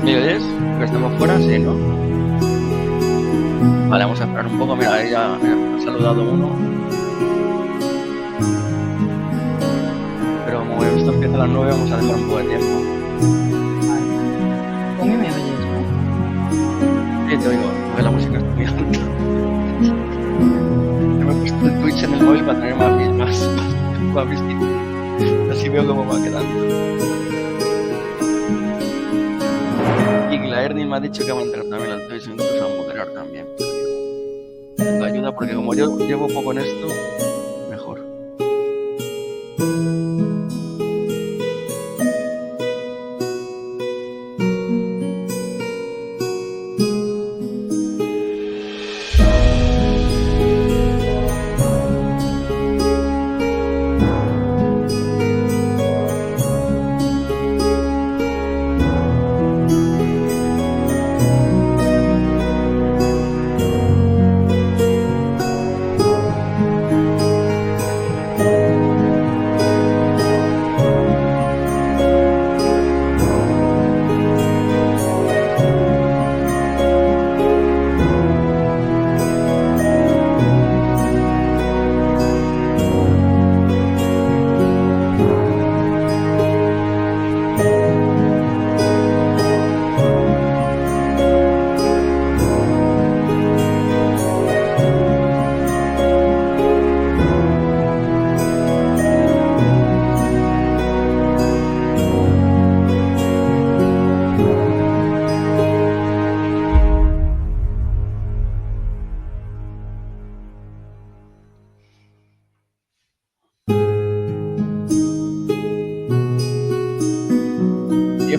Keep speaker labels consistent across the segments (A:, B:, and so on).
A: ¿Me oyes? Que estamos fuera, sí, ¿no? Vale, vamos a esperar un poco. Mira, ahí ya ha saludado uno. Pero como esto empieza a las 9, vamos a dejar un poco de tiempo.
B: ¿Cómo me oyes, no?
A: Sí, te oigo, porque la música está muy alta. Yo me he puesto el Twitch en el móvil para tener más visitas. Así veo cómo va quedando. Y la Ernie me ha dicho que va a entrar también al Twitch, incluso a moderar también. Tengo ayuda porque como yo llevo poco en esto, mejor.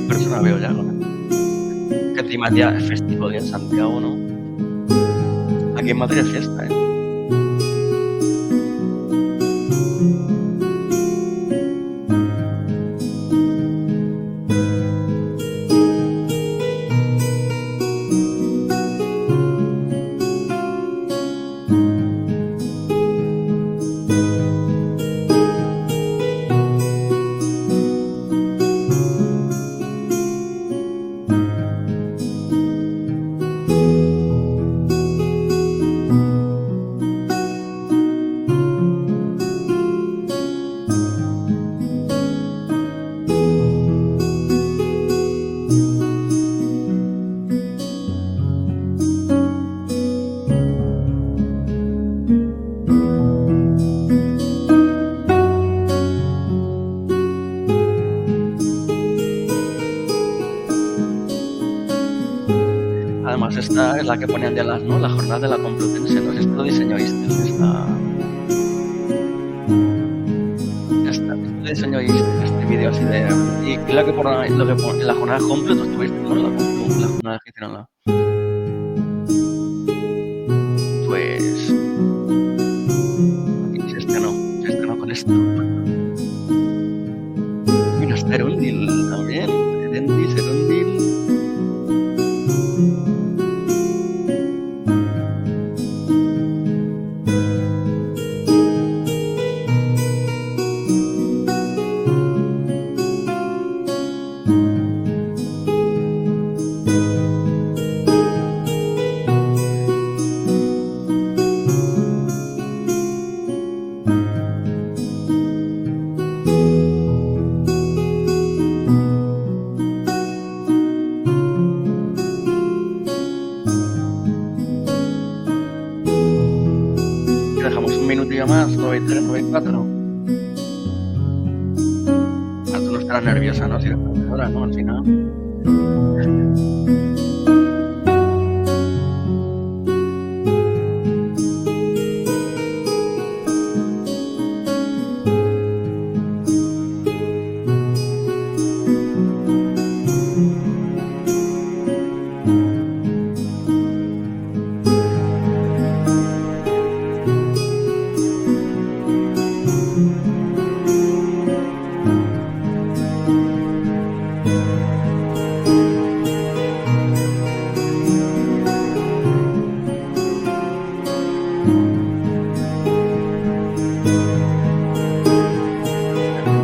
A: Personas veo ya, ¿no? Que encima día es festivo día en Santiago, ¿no? Aquí en Madrid es fiesta, ¿eh? Además, esta es la que ponían de las, ¿no? La jornada de la Complutense, ¿no? Esto lo diseñó Istes, este diseño este vídeo así de... Y creo que por lo que en la jornada Complu tú estuviste, ¿no? La jornada que hicieron la... Pues... Este no. esto. Mira, Serundil también. Serundil. Dejamos un minutillo más, 9:03, 9:04. Ah, tú no estarás nerviosa, ¿no? Si eres profesora, ¿no? Al final.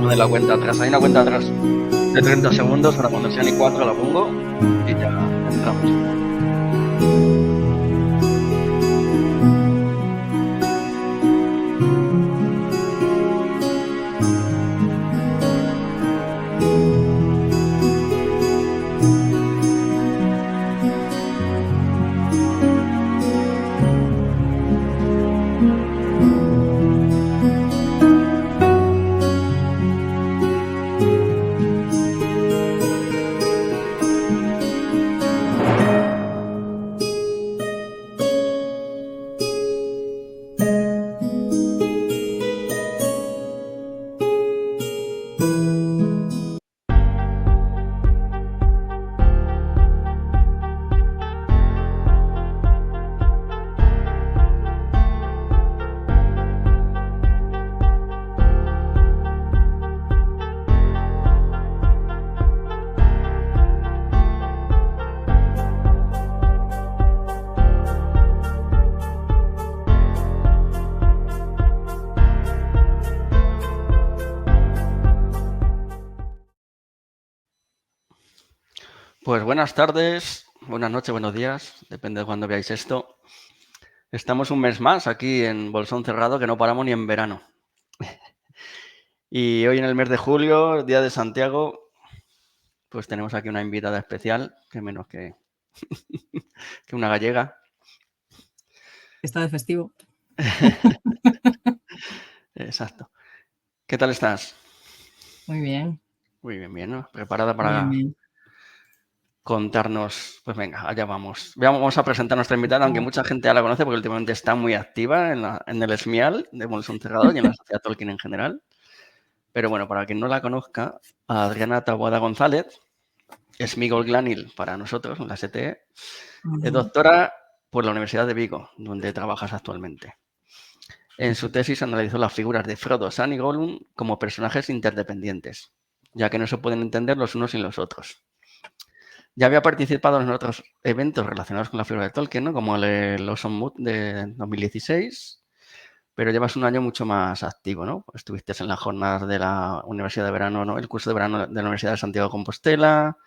A: De la cuenta atrás, hay una cuenta atrás de 30 segundos, ahora cuando sean y 4 la pongo y ya entramos. Pues buenas tardes, buenas noches, buenos días, depende de cuándo veáis esto. Estamos un mes más aquí en Bolsón Cerrado, que no paramos ni en verano. Y hoy en el mes de julio, Día de Santiago, pues tenemos aquí una invitada especial, que menos que, que una gallega.
B: Está de festivo.
A: Exacto. ¿Qué tal estás?
B: Muy bien.
A: Muy bien, bien, ¿no? ¿Preparada para
B: Bien.
A: contarnos? Pues venga, allá vamos. Vamos a presentar a nuestra invitada, aunque mucha gente ya la conoce porque últimamente está muy activa en el SMIAL de Bolsón Cerrado y en la Sociedad Tolkien en general. Pero bueno, para quien no la conozca, Adriana Taboada González es Miguel Glanil para nosotros, la STE. Es doctora por la Universidad de Vigo, donde trabajas actualmente. En su tesis analizó las figuras de Frodo, Sam y Gollum como personajes interdependientes, ya que no se pueden entender los unos sin los otros. Ya había participado en otros eventos relacionados con la figura de Tolkien, ¿no? Como el Awesome Mood de 2016, pero llevas un año mucho más activo, ¿no? Estuviste en las jornadas de la Universidad de Verano, ¿no? El curso de verano de la Universidad de Santiago de Compostela.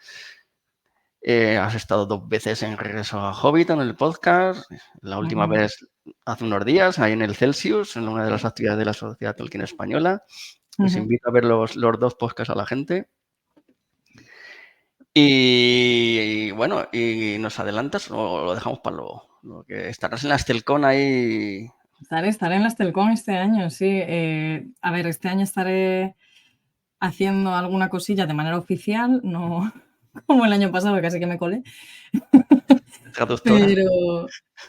A: Has estado 2 veces en Regreso a Hobbiton, en el podcast. La última vez hace unos días, ahí en el Celsius, en una de las actividades de la Sociedad Tolkien Española. Os invito a ver los 2 podcasts a la gente. Y bueno, ¿y nos adelantas o lo dejamos para luego? Lo que estarás en la Estelcon ahí.
B: Estaré en la Estelcon este año, sí. A ver, este año estaré haciendo alguna cosilla de manera oficial, no como el año pasado, que casi que me colé.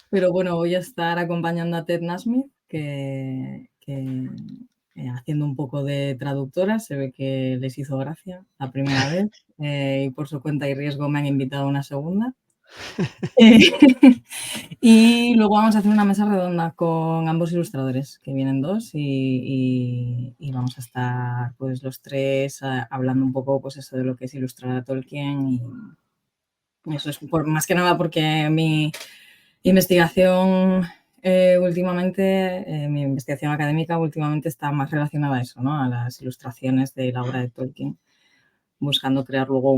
B: Pero bueno, voy a estar acompañando a Ted Nasmith, que haciendo un poco de traductora, se ve que les hizo gracia la primera vez y por su cuenta y riesgo me han invitado a una segunda. Eh, y luego vamos a hacer una mesa redonda con ambos ilustradores, que vienen dos, y vamos a estar pues los tres hablando un poco pues eso de lo que es ilustrar a Tolkien, y eso es más que nada porque mi investigación últimamente, mi investigación académica últimamente está más relacionada a eso, ¿no? A las ilustraciones de la obra de Tolkien, buscando crear luego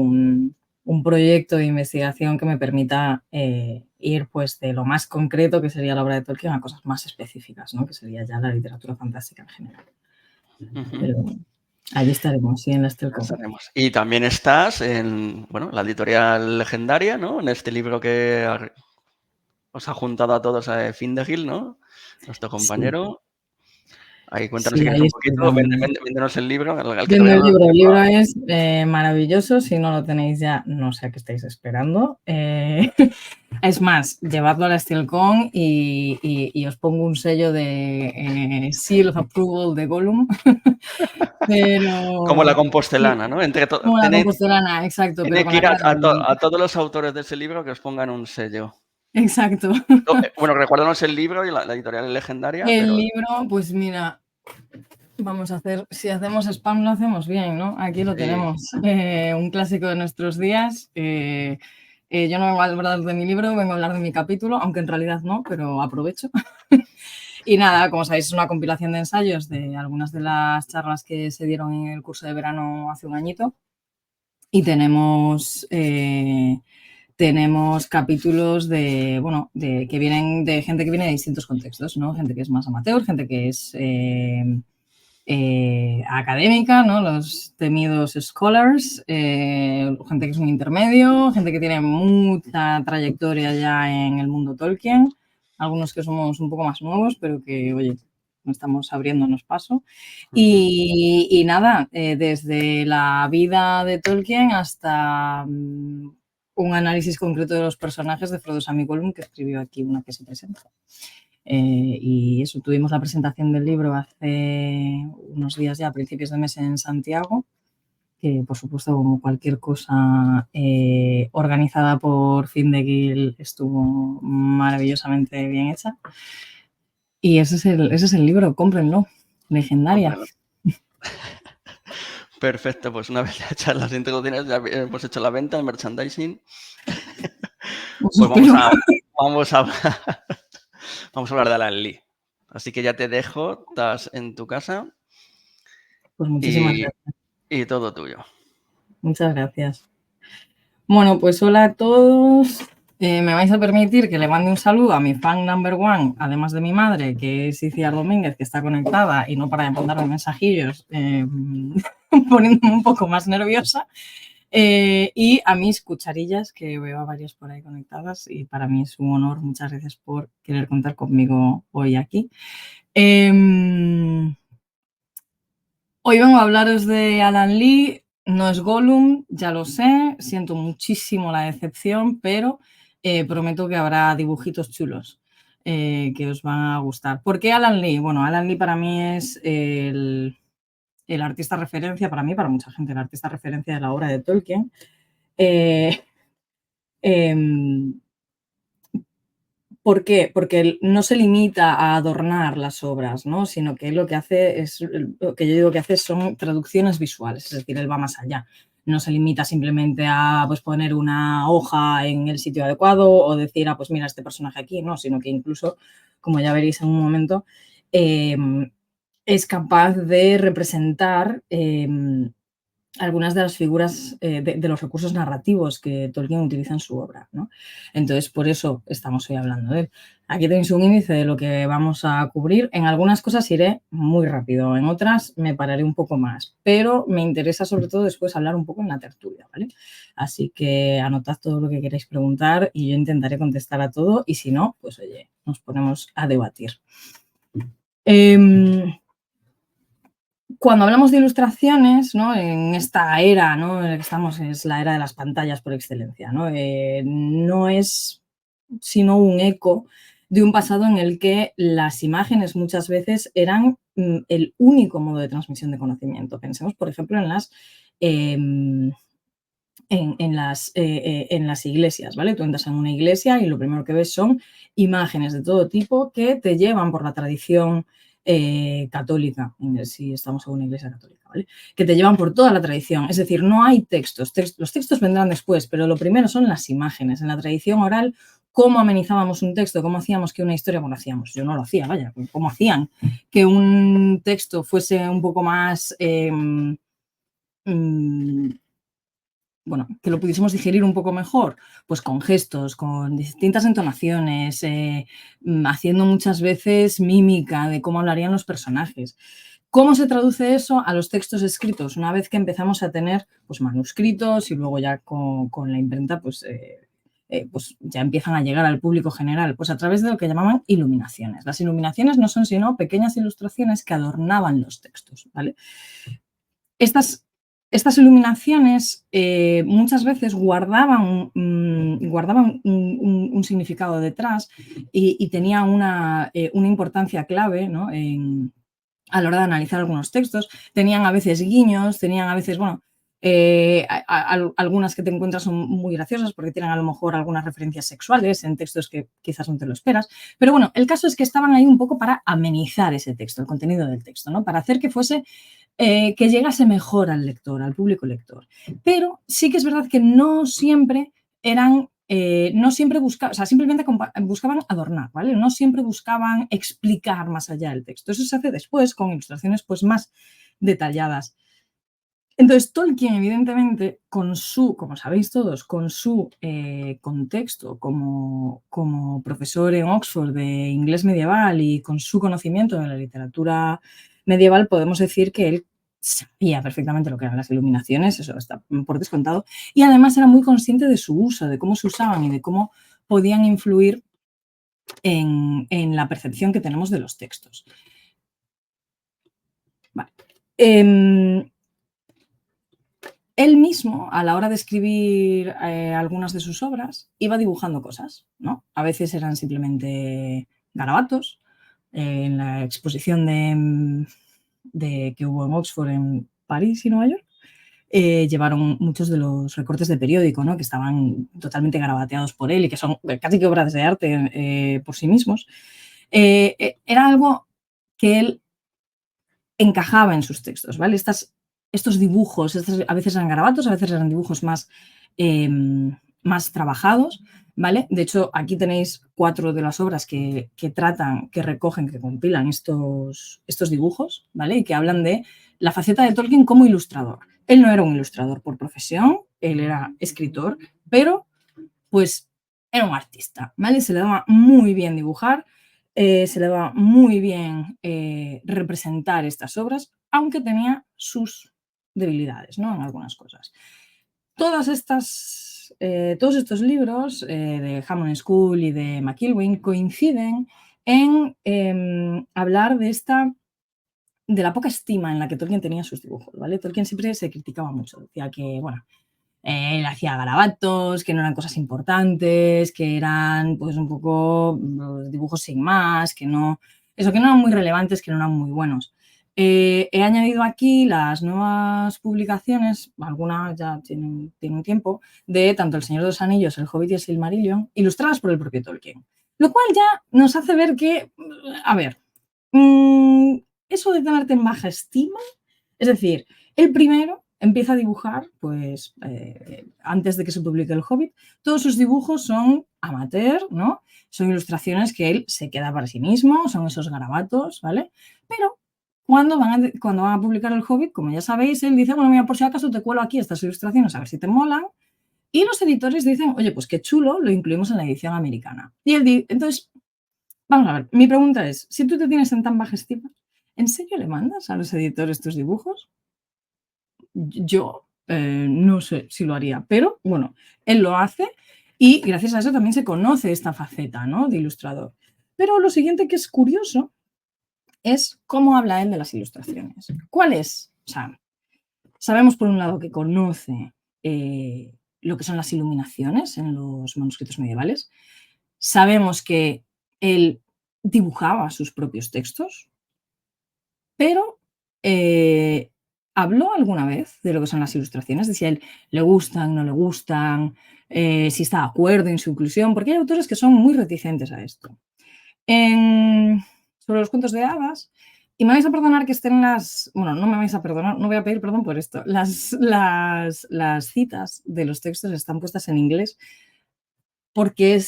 B: un proyecto de investigación que me permita ir pues de lo más concreto que sería la obra de Tolkien a cosas más específicas, ¿no? Que sería ya la literatura fantástica en general. Pero allí estaremos, sí, en la Estelcom.
A: Estaremos. Y también estás en, bueno, la editorial Legendaria, ¿no? En este libro que os ha juntado a todos a Findegil, ¿no? Nuestro
B: Sí,
A: compañero. Ahí cuéntanos
B: sí,
A: si quieres
B: ahí
A: un
B: estoy
A: poquito,
B: también.
A: véndenos el libro, al que
B: Viendo
A: todavía no lo
B: el
A: tengo.
B: libro es maravilloso, si no lo tenéis ya, no sé a qué estáis esperando. Es más, llevadlo a la SteelCon y os pongo un sello de Seal of Approval de Gollum.
A: Como la
B: Pero sí,
A: compostelana, ¿no?
B: como la compostelana, exacto, pero
A: Tiene
B: con
A: que
B: la
A: ir
B: cara de Gollum.
A: a todos los autores de ese libro que os pongan un sello.
B: Exacto.
A: Bueno, recuérdanos el libro y la editorial es Legendaria,
B: El
A: pero
B: libro, pues mira, vamos a hacer, si hacemos spam lo hacemos bien, ¿no? Aquí lo
A: sí.
B: tenemos. Un clásico de nuestros días. Yo no vengo a hablar de mi libro, vengo a hablar de mi capítulo, aunque en realidad no, pero aprovecho. Y nada, como sabéis, es una compilación de ensayos de algunas de las charlas que se dieron en el curso de verano hace un añito. Y tenemos capítulos de, bueno, que vienen de gente que viene de distintos contextos, ¿no? Gente que es más amateur, gente que es académica, ¿no? Los temidos scholars, gente que es un intermedio, gente que tiene mucha trayectoria ya en el mundo Tolkien, algunos que somos un poco más nuevos, pero que, oye, estamos abriéndonos paso. Y nada, desde la vida de Tolkien hasta un análisis concreto de los personajes de Frodo, Sam y Gollum, que escribió aquí una que se presenta. Y eso, tuvimos la presentación del libro hace unos días ya, a principios de mes en Santiago, que por supuesto, como cualquier cosa organizada por Findegil, estuvo maravillosamente bien hecha. Y ese es el libro, cómprenlo, Legendaria.
A: Cómpralo. Perfecto, pues una vez ya hechas las introducciones, ya hemos hecho la venta, el merchandising. Pues
B: Pero,
A: vamos a, vamos a hablar de Alan Lee. Así que ya te dejo, estás en tu casa
B: pues muchísimas
A: y,
B: gracias.
A: y todo tuyo.
B: Muchas gracias. Bueno, pues hola a todos. Me vais a permitir que le mande un saludo a mi fan number one, además de mi madre, que es Iciar Domínguez, que está conectada y no para de mandarme mensajillos, poniéndome un poco más nerviosa. Y a mis cucharillas, que veo a varias por ahí conectadas, y para mí es un honor. Muchas gracias por querer contar conmigo hoy aquí. Hoy vengo a hablaros de Alan Lee. No es Gollum, ya lo sé, siento muchísimo la decepción, pero prometo que habrá dibujitos chulos que os van a gustar. ¿Por qué Alan Lee? Bueno, Alan Lee para mí es el artista referencia, para mí, para mucha gente, el artista referencia de la obra de Tolkien. Em, ¿Por qué? Porque no se limita a adornar las obras, ¿no? Sino que lo que hace es, lo que yo digo que hace son traducciones visuales, es decir, él va más allá. No se limita simplemente a pues, poner una hoja en el sitio adecuado o decir, pues mira, este personaje aquí, no, sino que incluso, como ya veréis en un momento, es capaz de representar algunas de las figuras de los recursos narrativos que Tolkien utiliza en su obra, ¿no? Entonces, por eso estamos hoy hablando de él. Aquí tenéis un índice de lo que vamos a cubrir. En algunas cosas iré muy rápido, en otras me pararé un poco más, pero me interesa sobre todo después hablar un poco en la tertulia, ¿vale? Así que anotad todo lo que queráis preguntar y yo intentaré contestar a todo, y si no, pues oye, nos ponemos a debatir. Cuando hablamos de ilustraciones, ¿no? En esta era, ¿no? En la que estamos, es la era de las pantallas por excelencia, ¿no? No es sino un eco de un pasado en el que las imágenes muchas veces eran el único modo de transmisión de conocimiento. Pensemos, por ejemplo, en las en las iglesias, ¿vale? Tú entras en una iglesia y lo primero que ves son imágenes de todo tipo que te llevan por la tradición católica, si estamos en una iglesia católica, ¿vale? Que te llevan por toda la tradición. Es decir, no hay textos, los textos vendrán después, pero lo primero son las imágenes. En la tradición oral, ¿cómo amenizábamos un texto? ¿Cómo hacíamos que una historia, bueno, hacíamos, yo no lo hacía, vaya, ¿cómo hacían que un texto fuese un poco más... bueno, que lo pudiésemos digerir un poco mejor, pues con gestos, con distintas entonaciones, haciendo muchas veces mímica de cómo hablarían los personajes. ¿Cómo se traduce eso a los textos escritos? Una vez que empezamos a tener pues, manuscritos y luego ya con la imprenta, pues ya empiezan a llegar al público general, pues a través de lo que llamaban iluminaciones. Las iluminaciones no son sino pequeñas ilustraciones que adornaban los textos, ¿vale? Estas iluminaciones muchas veces guardaban un significado detrás y tenían una importancia clave, ¿no? A la hora de analizar algunos textos. Tenían a veces guiños, tenían a veces, bueno, algunas que te encuentras son muy graciosas porque tienen a lo mejor algunas referencias sexuales en textos que quizás no te lo esperas. Pero bueno, el caso es que estaban ahí un poco para amenizar ese texto, el contenido del texto, ¿no? Para hacer que fuese que llegase mejor al lector, al público lector. Pero sí que es verdad que no siempre eran, no siempre buscaban, o sea, simplemente buscaban adornar, ¿vale? No siempre buscaban explicar más allá el texto. Eso se hace después con ilustraciones pues más detalladas. Entonces, Tolkien, evidentemente, con su, como sabéis todos, con su contexto como profesor en Oxford de inglés medieval y con su conocimiento de la literatura medieval, podemos decir que él sabía perfectamente lo que eran las iluminaciones, eso está por descontado, y además era muy consciente de su uso, de cómo se usaban y de cómo podían influir en la percepción que tenemos de los textos. Vale. Él mismo, a la hora de escribir algunas de sus obras, iba dibujando cosas, ¿no? A veces eran simplemente garabatos. En la exposición que hubo en Oxford, en París y Nueva York, llevaron muchos de los recortes de periódico, ¿no? Que estaban totalmente garabateados por él y que son casi que obras de arte por sí mismos. Era algo que él encajaba en sus textos, ¿vale? Estos dibujos, a veces eran garabatos, a veces eran dibujos más trabajados, ¿vale? De hecho, aquí tenéis 4 de las obras que tratan, que recogen, que compilan estos dibujos, ¿vale? Y que hablan de la faceta de Tolkien como ilustrador. Él no era un ilustrador por profesión, él era escritor, pero pues era un artista, ¿vale? Se le daba muy bien dibujar, se le daba muy bien representar estas obras, aunque tenía sus debilidades, ¿no? En algunas cosas. Todos estos libros de Hammond School y de McIlwain coinciden en hablar de la poca estima en la que Tolkien tenía sus dibujos, ¿vale? Tolkien siempre se criticaba mucho, decía que, bueno, él hacía garabatos, que no eran cosas importantes, que eran pues un poco dibujos sin más, que no eran muy relevantes, que no eran muy buenos. He añadido aquí las nuevas publicaciones, algunas ya tienen tiempo, de tanto El Señor de los Anillos, El Hobbit y El Silmarillion, ilustradas por el propio Tolkien. Lo cual ya nos hace ver que, a ver, eso de tenerte en baja estima, es decir, el primero empieza a dibujar, pues antes de que se publique El Hobbit, todos sus dibujos son amateur, ¿no? Son ilustraciones que él se queda para sí mismo, son esos garabatos, ¿vale? Pero cuando van a publicar El Hobbit, como ya sabéis, él dice, bueno, mira, por si acaso te cuelo aquí estas ilustraciones a ver si te molan. Y los editores dicen, oye, pues qué chulo, lo incluimos en la edición americana. Y él entonces, vamos a ver, mi pregunta es, si tú te tienes en tan baja estima, ¿en serio le mandas a los editores tus dibujos? Yo no sé si lo haría, pero bueno, él lo hace y gracias a eso también se conoce esta faceta, ¿no? De ilustrador. Pero lo siguiente que es curioso es cómo habla él de las ilustraciones. ¿Cuál es? O sea, sabemos por un lado que conoce lo que son las iluminaciones en los manuscritos medievales. Sabemos que él dibujaba sus propios textos, pero ¿habló alguna vez de lo que son las ilustraciones? De si a él le gustan, no le gustan, si está de acuerdo en su inclusión, porque hay autores que son muy reticentes a esto. Sobre los cuentos de hadas, y me vais a perdonar que estén bueno, no me vais a perdonar, no voy a pedir perdón por esto. Las citas de los textos están puestas en inglés porque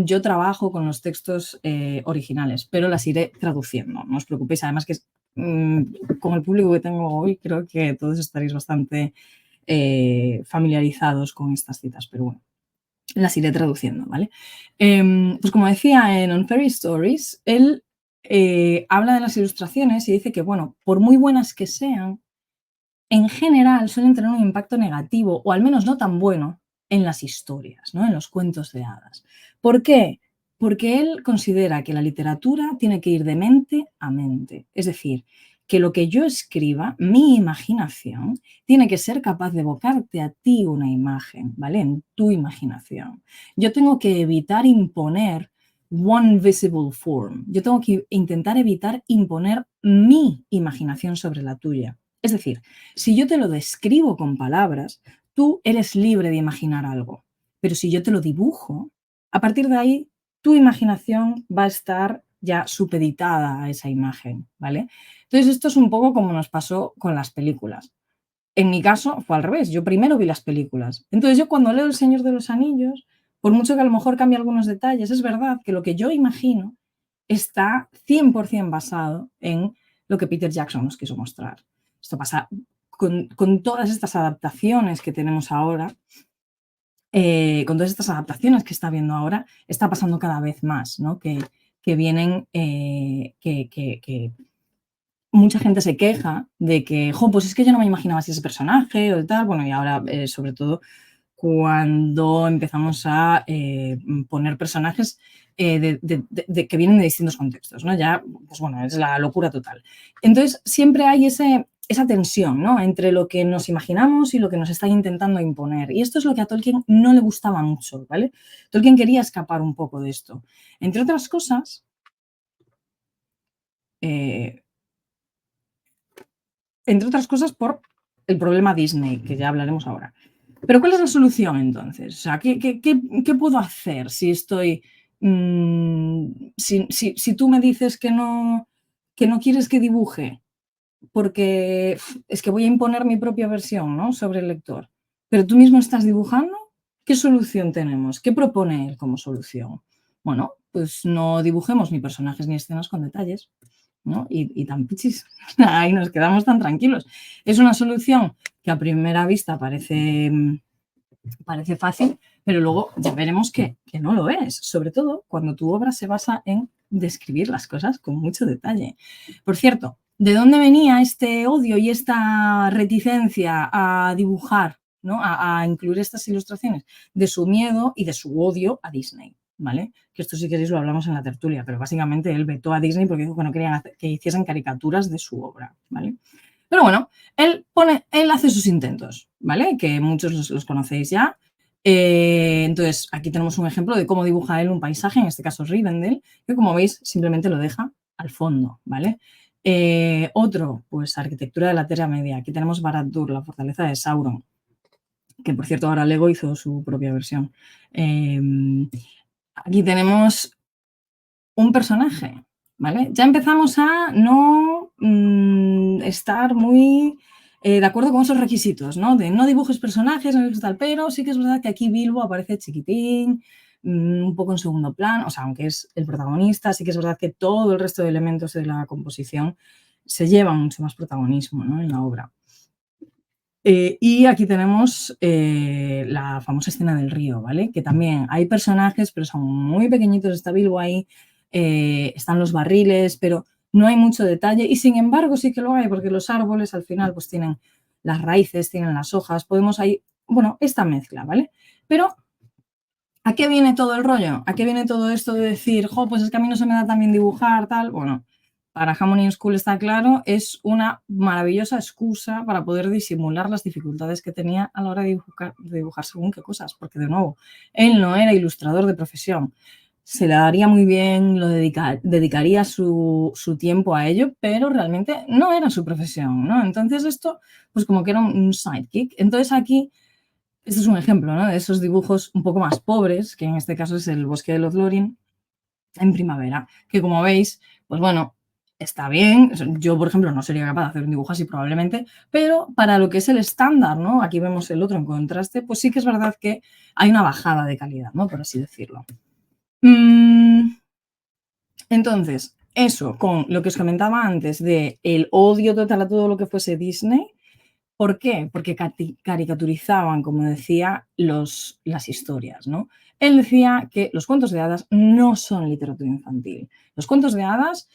B: yo trabajo con los textos originales, pero las iré traduciendo, no os preocupéis. Además que con el público que tengo hoy creo que todos estaréis bastante familiarizados con estas citas, pero bueno, las iré traduciendo, ¿vale? Pues como decía en On Fairy Stories, él habla de las ilustraciones y dice que, bueno, por muy buenas que sean, en general suelen tener un impacto negativo, o al menos no tan bueno, en las historias, ¿no? En los cuentos de hadas. ¿Por qué? Porque él considera que la literatura tiene que ir de mente a mente. Es decir, que lo que yo escriba, mi imaginación, tiene que ser capaz de evocarte a ti una imagen, ¿vale? En tu imaginación. Yo tengo que evitar imponer one visible form. Yo tengo que intentar evitar imponer mi imaginación sobre la tuya. Es decir, si yo te lo describo con palabras, tú eres libre de imaginar algo. Pero si yo te lo dibujo, a partir de ahí, tu imaginación va a estar ya supeditada a esa imagen, ¿vale? Entonces, esto es un poco como nos pasó con las películas. En mi caso fue al revés, yo primero vi las películas. Entonces, yo cuando leo El Señor de los Anillos, por mucho que a lo mejor cambie algunos detalles, es verdad que lo que yo imagino está 100% basado en lo que Peter Jackson nos quiso mostrar. Esto pasa con todas estas adaptaciones que tenemos ahora, con todas estas adaptaciones que está viendo ahora, está pasando cada vez más, ¿no? Que vienen, que mucha gente se queja de que, jo, pues es que yo no me imaginaba así ese personaje o tal. Bueno, y ahora, sobre todo, cuando empezamos a poner personajes que vienen de distintos contextos, ¿no? Ya, pues bueno, es la locura total. Entonces, siempre hay esa tensión, ¿no? Entre lo que nos imaginamos y lo que nos están intentando imponer. Y esto es lo que a Tolkien no le gustaba mucho, ¿vale? Tolkien quería escapar un poco de esto. Entre otras cosas, por el problema Disney, que ya hablaremos ahora. Pero ¿cuál es la solución entonces? O sea, ¿qué puedo hacer si estoy... si tú me dices que no quieres que dibuje, porque es que voy a imponer mi propia versión, ¿no?, sobre el lector, pero tú mismo estás dibujando, ¿qué solución tenemos? ¿Qué propone él como solución? Bueno, pues no dibujemos ni personajes ni escenas con detalles, ¿no? Y tan pichis, ahí nos quedamos tan tranquilos. Es una solución que a primera vista parece fácil, pero luego ya veremos que no lo es, sobre todo cuando tu obra se basa en describir las cosas con mucho detalle. Por cierto, ¿de dónde venía este odio y esta reticencia a dibujar, ¿no?, a incluir estas ilustraciones? De su miedo y de su odio a Disney, ¿vale? Que esto, si queréis, lo hablamos en la tertulia, pero básicamente él vetó a Disney porque dijo que no querían que hiciesen caricaturas de su obra, ¿vale? Pero bueno, él hace sus intentos, ¿vale? Que muchos los conocéis ya. Entonces, aquí tenemos un ejemplo de cómo dibuja él un paisaje, en este caso Rivendell, que, como veis, simplemente lo deja al fondo, ¿vale? Otro, pues arquitectura de la Tierra Media. Aquí tenemos Barad-dûr, la fortaleza de Sauron, que, por cierto, ahora Lego hizo su propia versión. Aquí tenemos un personaje, ¿vale? Ya empezamos a no estar muy de acuerdo con esos requisitos, ¿no? De no dibujes personajes, no dibujes tal, pero sí que es verdad que aquí Bilbo aparece chiquitín, un poco en segundo plano, o sea, aunque es el protagonista, sí que es verdad que todo el resto de elementos de la composición se llevan mucho más protagonismo, ¿no?, en la obra. Y aquí tenemos la famosa escena del río, ¿vale? Que también hay personajes, pero son muy pequeñitos, está Bilbo ahí, están los barriles, pero no hay mucho detalle, y sin embargo sí que lo hay, porque los árboles al final pues tienen las raíces, tienen las hojas, podemos ahí, bueno, esta mezcla, ¿vale? Pero ¿a qué viene todo el rollo? ¿A qué viene todo esto de decir, jo, pues es que a mí no se me da tan bien dibujar, tal? Bueno, para Harmony School está claro, es una maravillosa excusa para poder disimular las dificultades que tenía a la hora de dibujar según qué cosas, porque, de nuevo, él no era ilustrador de profesión. se le daría muy bien, dedicaría su tiempo a ello, pero realmente no era su profesión, ¿no? Entonces esto, pues como que era un sidekick. Entonces aquí, este es un ejemplo, ¿no? De esos dibujos un poco más pobres, que en este caso es el bosque de Lothlórien en primavera, que como veis, pues bueno, está bien. Yo, por ejemplo, no sería capaz de hacer un dibujo así probablemente, pero para lo que es el estándar, ¿no? Aquí vemos el otro en contraste, pues sí que es verdad que hay una bajada de calidad, ¿no? Por así decirlo. Entonces, eso con lo que os comentaba antes de el odio total a todo lo que fuese Disney. ¿Por qué? Porque caricaturizaban, como decía, las historias, ¿no? Él decía que los cuentos de hadas no son literatura infantil. Los cuentos de hadas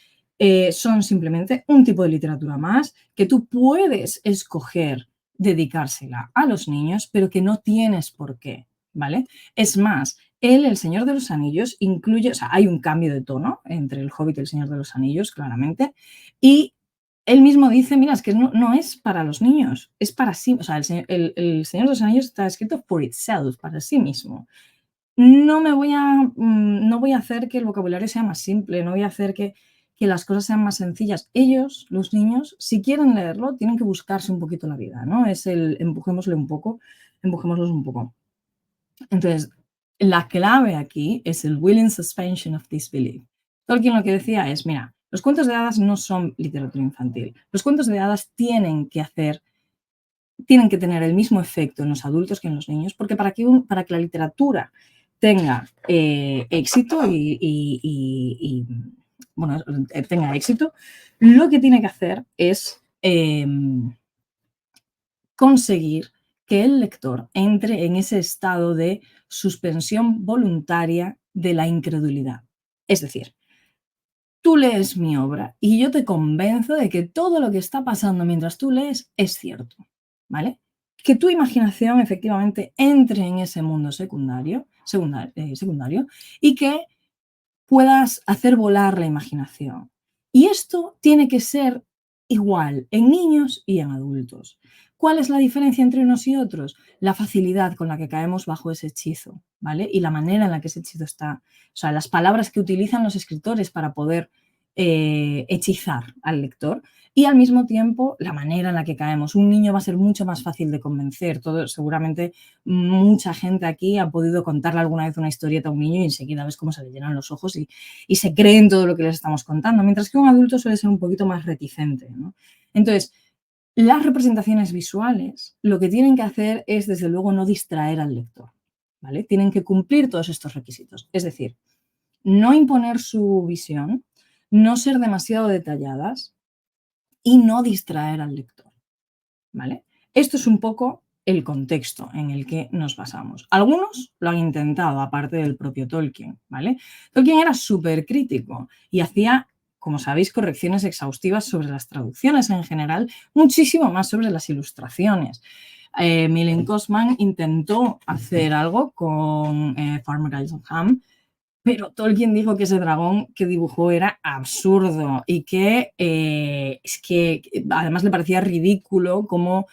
B: son simplemente un tipo de literatura más que tú puedes escoger dedicársela a los niños, pero que no tienes por qué, ¿vale? Es más, él, El Señor de los Anillos, incluye, o sea, hay un cambio de tono entre El Hobbit y El Señor de los Anillos, claramente, y él mismo dice, mira, es que no es para los niños, es para sí, o sea, el Señor de los Anillos está escrito for itself, para sí mismo. No voy a hacer que el vocabulario sea más simple, no voy a hacer que las cosas sean más sencillas. Ellos, los niños, si quieren leerlo, tienen que buscarse un poquito la vida, ¿no? Es el empujémoslos un poco. Entonces, la clave aquí es el willing suspension of disbelief. Tolkien lo que decía es, mira, los cuentos de hadas no son literatura infantil. Los cuentos de hadas tienen que tener el mismo efecto en los adultos que en los niños, porque para que la literatura tenga éxito tenga éxito, lo que tiene que hacer es conseguir que el lector entre en ese estado de suspensión voluntaria de la incredulidad. Es decir, tú lees mi obra y yo te convenzo de que todo lo que está pasando mientras tú lees es cierto, ¿vale? Que tu imaginación efectivamente entre en ese mundo secundario y que puedas hacer volar la imaginación. Y esto tiene que ser igual en niños y en adultos. ¿Cuál es la diferencia entre unos y otros? La facilidad con la que caemos bajo ese hechizo, ¿vale? Y la manera en la que ese hechizo está, o sea, las palabras que utilizan los escritores para poder hechizar al lector y al mismo tiempo la manera en la que caemos. Un niño va a ser mucho más fácil de convencer. Seguramente mucha gente aquí ha podido contarle alguna vez una historieta a un niño y enseguida ves cómo se le llenan los ojos y se creen todo lo que les estamos contando, mientras que un adulto suele ser un poquito más reticente, ¿no? Entonces, las representaciones visuales lo que tienen que hacer es, desde luego, no distraer al lector, ¿vale? Tienen que cumplir todos estos requisitos. Es decir, no imponer su visión, no ser demasiado detalladas y no distraer al lector, ¿vale? Esto es un poco el contexto en el que nos basamos. Algunos lo han intentado, aparte del propio Tolkien, ¿vale? Tolkien era súper crítico y hacía, como sabéis, correcciones exhaustivas sobre las traducciones en general, muchísimo más sobre las ilustraciones. Milen Cosman intentó hacer algo con Farmer Isle of Ham, pero Tolkien dijo que ese dragón que dibujó era absurdo y que es que además le parecía ridículo como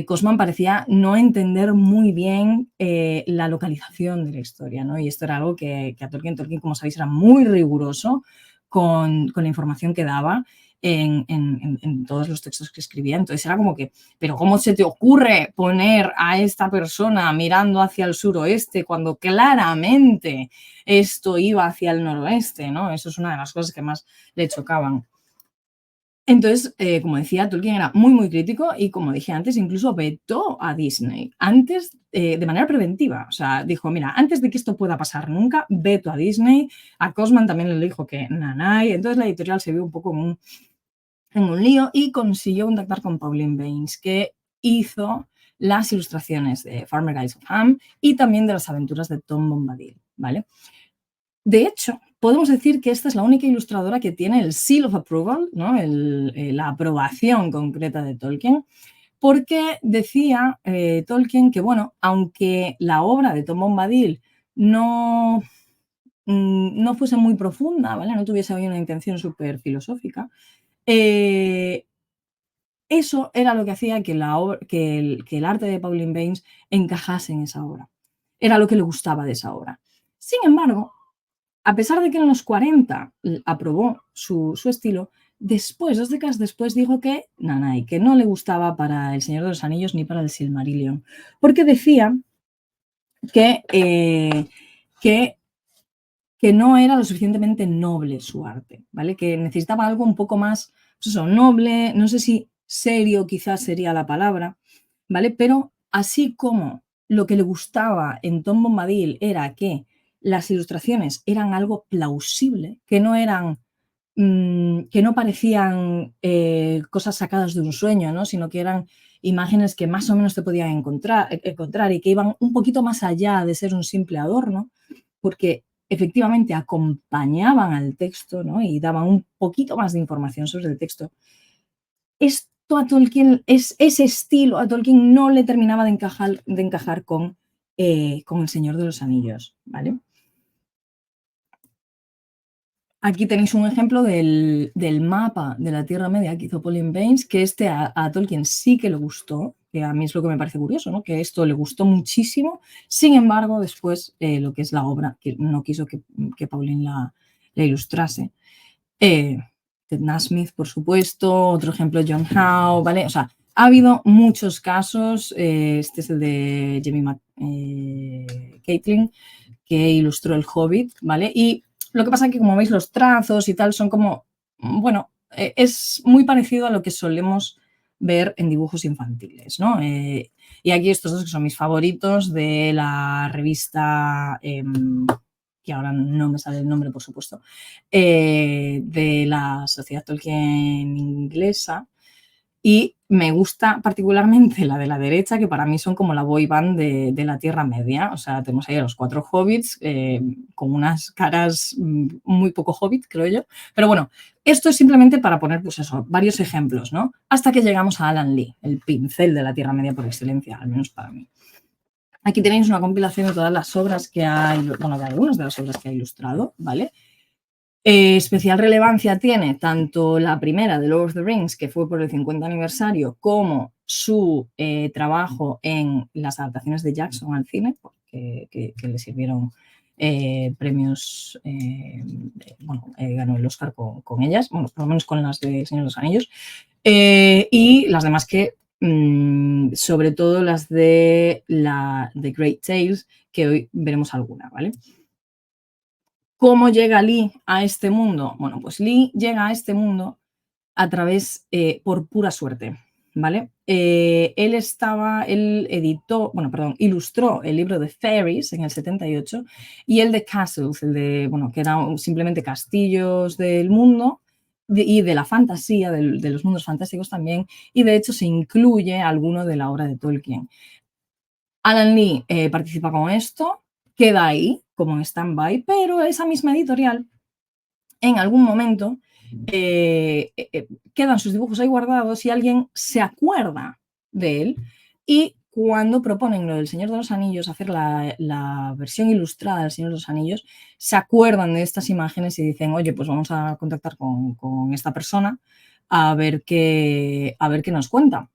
B: Cosman parecía no entender muy bien la localización de la historia, ¿no? Y esto era algo que a Tolkien, como sabéis, era muy riguroso con la información que daba en todos los textos que escribía. Entonces era como que, pero ¿cómo se te ocurre poner a esta persona mirando hacia el suroeste cuando claramente esto iba hacia el noroeste, ¿no? Eso es una de las cosas que más le chocaban. Entonces, como decía, Tolkien era muy, muy crítico y, como dije antes, incluso vetó a Disney antes, de manera preventiva. O sea, dijo, mira, antes de que esto pueda pasar nunca, veto a Disney. A Cosman también le dijo que nanay. Entonces la editorial se vio un poco en un lío y consiguió contactar con Pauline Baynes, que hizo las ilustraciones de Farmer Isle of Ham y también de las aventuras de Tom Bombadil, ¿vale? De hecho, podemos decir que esta es la única ilustradora que tiene el seal of approval, ¿no? La aprobación concreta de Tolkien, porque decía Tolkien que, bueno, aunque la obra de Tom Bombadil no fuese muy profunda, ¿vale? No tuviese ahí una intención súper filosófica, eso era lo que hacía que el arte de Pauline Baynes encajase en esa obra. Era lo que le gustaba de esa obra. Sin embargo, a pesar de que en los 40 aprobó su estilo, después, 2 décadas después, dijo que nanay, que no le gustaba para El Señor de los Anillos ni para el Silmarillion, porque decía que, que no era lo suficientemente noble su arte, ¿vale? Que necesitaba algo un poco más, pues eso, noble, no sé si serio quizás sería la palabra, ¿vale? Pero así como lo que le gustaba en Tom Bombadil era que las ilustraciones eran algo plausible, que no eran que no parecían cosas sacadas de un sueño, ¿no? Sino que eran imágenes que más o menos te podían encontrar y que iban un poquito más allá de ser un simple adorno, porque efectivamente acompañaban al texto, ¿no? Y daban un poquito más de información sobre el texto. Esto a Tolkien, ese estilo a Tolkien no le terminaba de encajar con El Señor de los Anillos, ¿vale? Aquí tenéis un ejemplo del mapa de la Tierra Media que hizo Pauline Baynes, que a Tolkien sí que le gustó, que a mí es lo que me parece curioso, ¿no? Que esto le gustó muchísimo. Sin embargo, después lo que es la obra, que no quiso que Pauline la ilustrase. Ted Nasmith, por supuesto, otro ejemplo, John Howe, ¿vale? O sea, ha habido muchos casos, este es el de Jamie Caitlin, que ilustró El Hobbit, ¿vale? Y lo que pasa es que, como veis, los trazos y tal son como, bueno, es muy parecido a lo que solemos ver en dibujos infantiles, ¿no? Y aquí estos dos que son mis favoritos de la revista, que ahora no me sale el nombre, por supuesto, de la Sociedad Tolkien inglesa. Y me gusta particularmente la de la derecha, que para mí son como la boy band de la Tierra Media. O sea, tenemos ahí a los 4 hobbits con unas caras muy poco hobbit, creo yo. Pero bueno, esto es simplemente para poner, pues eso, varios ejemplos, ¿no? Hasta que llegamos a Alan Lee, el pincel de la Tierra Media por excelencia, al menos para mí. Aquí tenéis una compilación de todas las obras que ha, bueno, de algunas de las obras que ha ilustrado, ¿vale? Especial relevancia tiene tanto la primera de Lord of the Rings, que fue por el 50 aniversario, como su trabajo en las adaptaciones de Jackson al cine, que le sirvieron premios, bueno, ganó el Oscar con ellas, bueno, por lo menos con las de Señor de los Anillos, y las demás que, sobre todo las de The Great Tales, que hoy veremos alguna, ¿vale? ¿Cómo llega Lee a este mundo? Bueno, pues Lee llega a este mundo a través, por pura suerte, ¿vale? Él ilustró el libro de Fairies en el 78 y el de Castles, bueno, que eran simplemente castillos del mundo y de la fantasía, de los mundos fantásticos también, y de hecho se incluye alguno de la obra de Tolkien. Alan Lee participa con esto, queda ahí como en stand-by, pero esa misma editorial en algún momento quedan sus dibujos ahí guardados y alguien se acuerda de él, y cuando proponen lo del Señor de los Anillos, hacer la versión ilustrada del Señor de los Anillos, se acuerdan de estas imágenes y dicen, oye, pues vamos a contactar con esta persona a ver qué nos cuenta.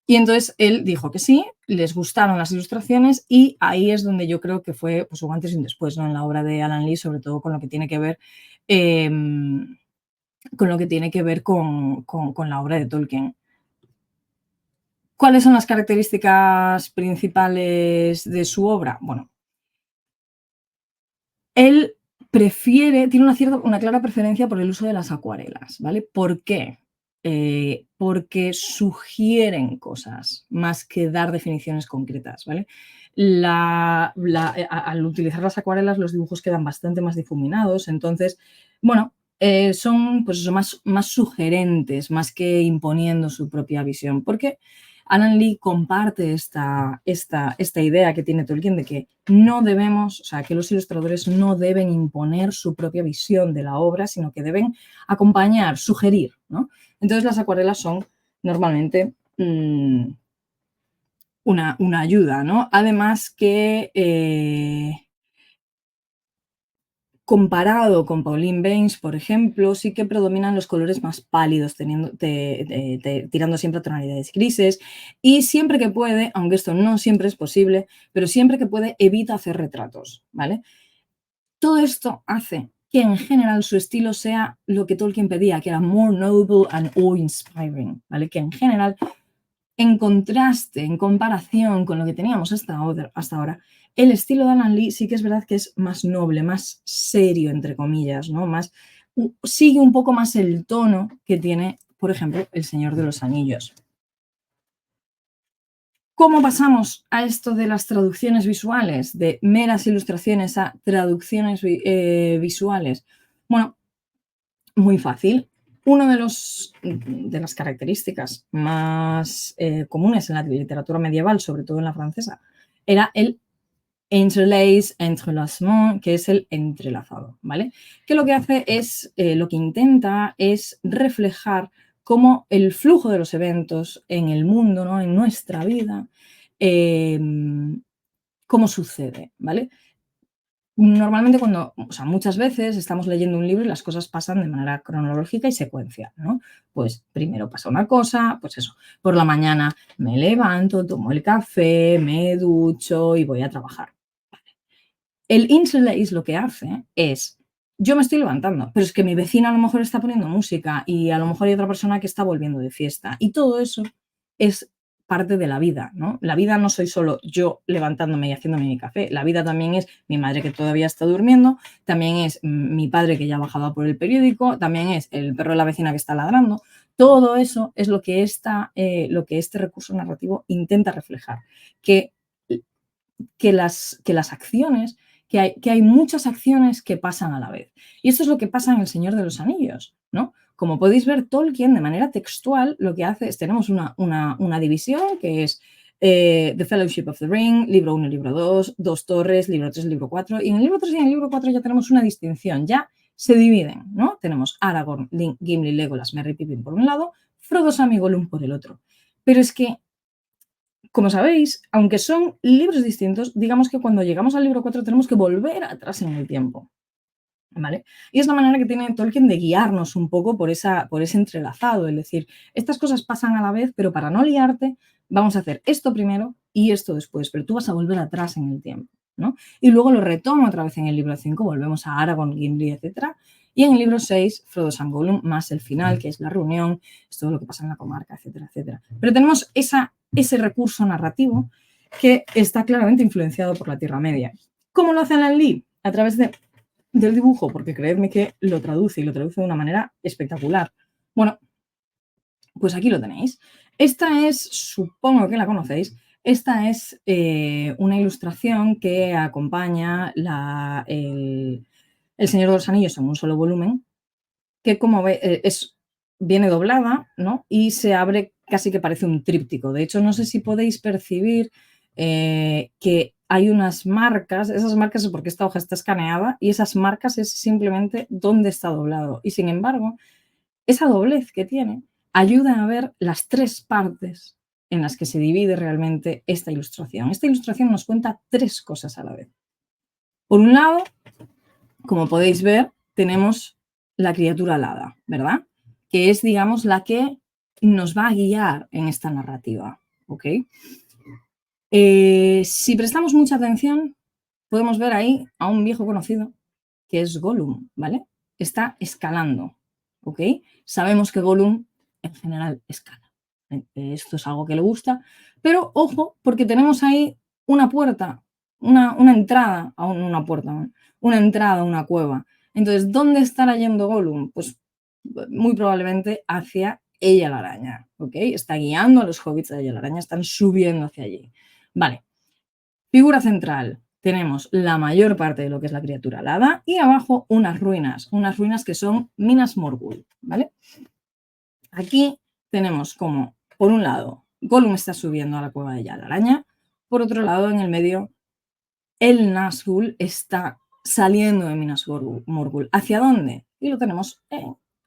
B: Y entonces él dijo que sí, les gustaron las ilustraciones y ahí es donde yo creo que fue, pues, un antes y un después, ¿no? En la obra de Alan Lee, sobre todo con lo que tiene que ver con la obra de Tolkien. ¿Cuáles son las características principales de su obra? Bueno, él tiene una clara preferencia por el uso de las acuarelas, ¿vale? ¿Por qué? Porque sugieren cosas más que dar definiciones concretas, ¿vale? Al utilizar las acuarelas, los dibujos quedan bastante más difuminados, entonces, bueno, son, pues eso, más sugerentes, más que imponiendo su propia visión, porque Alan Lee comparte esta idea que tiene Tolkien de que no debemos, o sea, que los ilustradores no deben imponer su propia visión de la obra, sino que deben acompañar, sugerir, ¿no? Entonces las acuarelas son normalmente una ayuda, ¿no? Además que comparado con Pauline Baynes, por ejemplo, sí que predominan los colores más pálidos, tirando siempre a tonalidades grises, y siempre que puede, aunque esto no siempre es posible, pero siempre que puede evita hacer retratos, ¿vale? Todo esto hace que en general su estilo sea lo que Tolkien pedía, que era more noble and awe-inspiring, ¿vale? Que en general, en contraste, en comparación con lo que teníamos hasta ahora, el estilo de Alan Lee sí que es verdad que es más noble, más serio, entre comillas, ¿no? Sigue un poco más el tono que tiene, por ejemplo, El Señor de los Anillos. ¿Cómo pasamos a esto de las traducciones visuales, de meras ilustraciones a traducciones visuales? Bueno, muy fácil. Una de las características más comunes en la literatura medieval, sobre todo en la francesa, era el interlace, entrelacement, que es el entrelazado, ¿vale? Que lo que hace es, lo que intenta es reflejar cómo el flujo de los eventos en el mundo, ¿no? En nuestra vida, cómo sucede, ¿vale? Normalmente muchas veces estamos leyendo un libro y las cosas pasan de manera cronológica y secuencial, ¿no? Pues primero pasa una cosa, pues eso, por la mañana me levanto, tomo el café, me ducho y voy a trabajar. El interlace lo que hace es, yo me estoy levantando, pero es que mi vecina a lo mejor está poniendo música y a lo mejor hay otra persona que está volviendo de fiesta. Y todo eso es parte de la vida, ¿no? La vida no soy solo yo levantándome y haciéndome mi café, la vida también es mi madre que todavía está durmiendo, también es mi padre que ya ha bajado a por el periódico, también es el perro de la vecina que está ladrando. Todo eso es lo que este recurso narrativo intenta reflejar, que las acciones, que hay muchas acciones que pasan a la vez. Y esto es lo que pasa en El Señor de los Anillos, ¿no? Como podéis ver, Tolkien, de manera textual, lo que hace es, tenemos una división que es The Fellowship of the Ring, libro 1, libro 2, Dos Torres, libro 3, libro 4, y en el libro 3 y en el libro 4 ya tenemos una distinción, ya se dividen, ¿no? Tenemos Aragorn, Gimli, Legolas, Merry, Pippin por un lado, Frodo, Sam y Gollum por el otro. Pero es que como sabéis, aunque son libros distintos, digamos que cuando llegamos al libro 4 tenemos que volver atrás en el tiempo, ¿vale? Y es la manera que tiene Tolkien de guiarnos un poco por ese entrelazado, es decir, estas cosas pasan a la vez, pero para no liarte, vamos a hacer esto primero y esto después, pero tú vas a volver atrás en el tiempo, ¿no? Y luego lo retomo otra vez en el libro 5, volvemos a Aragorn, Gimli, etc. Y en el libro 6, Frodo, Sam, Gollum, más el final, que es la reunión, es todo lo que pasa en la comarca, etcétera, etcétera. Pero tenemos ese recurso narrativo que está claramente influenciado por la Tierra Media. ¿Cómo lo hace Alan Lee? A través del dibujo, porque creedme que lo traduce y lo traduce de una manera espectacular. Bueno, pues aquí lo tenéis. Esta es, supongo que la conocéis, esta es una ilustración que acompaña el Señor de los Anillos en un solo volumen, que como veis viene doblada, ¿no? Y se abre casi que parece un tríptico. De hecho, no sé si podéis percibir que hay unas marcas, esas marcas es porque esta hoja está escaneada y esas marcas es simplemente dónde está doblado. Y sin embargo, esa doblez que tiene ayuda a ver las tres partes en las que se divide realmente esta ilustración. Esta ilustración nos cuenta tres cosas a la vez. Por un lado, como podéis ver, tenemos la criatura alada, ¿verdad? Que es, digamos, la que nos va a guiar en esta narrativa, ¿ok? Si prestamos mucha atención, podemos ver ahí a un viejo conocido que es Gollum, ¿vale? Está escalando, ¿ok? Sabemos que Gollum en general escala. Esto es algo que le gusta, pero ojo, porque tenemos ahí una puerta, una entrada a una puerta, una entrada a una cueva. Entonces, ¿dónde estará yendo Gollum? Pues muy probablemente hacia ella la araña, ¿ok? Está guiando a los hobbits de ella la araña, están subiendo hacia allí. Vale, figura central. Tenemos la mayor parte de lo que es la criatura alada y abajo unas ruinas que son Minas Morgul, ¿vale? Aquí tenemos como, por un lado, Gollum está subiendo a la cueva de la araña, por otro lado, en el medio, el Nazgûl está saliendo de Minas Morgul. ¿Hacia dónde? Y lo tenemos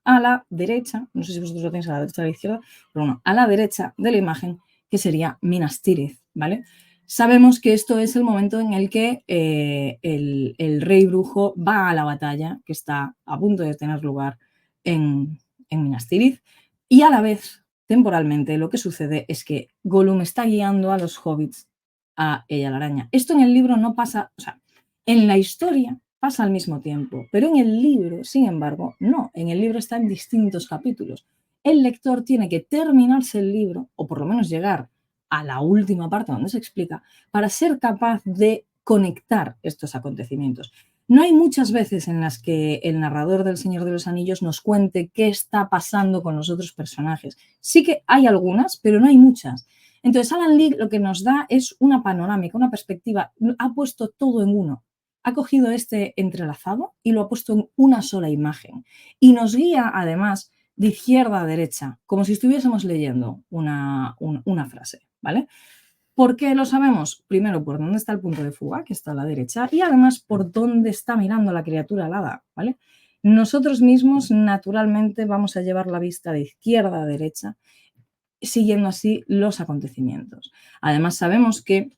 B: a la derecha, no sé si vosotros lo tenéis a la derecha o a la izquierda, pero bueno, a la derecha de la imagen, que sería Minas Tirith, ¿vale? Sabemos que esto es el momento en el que el rey brujo va a la batalla, que está a punto de tener lugar en Minas Tirith, y a la vez, temporalmente, lo que sucede es que Gollum está guiando a los hobbits a ella la araña. Esto en el libro no pasa, o sea, en la historia pasa al mismo tiempo, pero en el libro, sin embargo, no. En el libro está en distintos capítulos. El lector tiene que terminarse el libro, o por lo menos llegar a la última parte donde se explica, para ser capaz de conectar estos acontecimientos. No hay muchas veces en las que el narrador del Señor de los Anillos nos cuente qué está pasando con los otros personajes. Sí que hay algunas, pero no hay muchas. Entonces, Alan Lee lo que nos da es una panorámica, una perspectiva. Ha puesto todo en uno. Ha cogido este entrelazado y lo ha puesto en una sola imagen. Y nos guía, además, de izquierda a derecha, como si estuviésemos leyendo una frase, ¿vale? ¿Por qué lo sabemos? Primero, por dónde está el punto de fuga, que está a la derecha, y además por dónde está mirando la criatura alada, ¿vale? Nosotros mismos, naturalmente, vamos a llevar la vista de izquierda a derecha, siguiendo así los acontecimientos. Además, sabemos que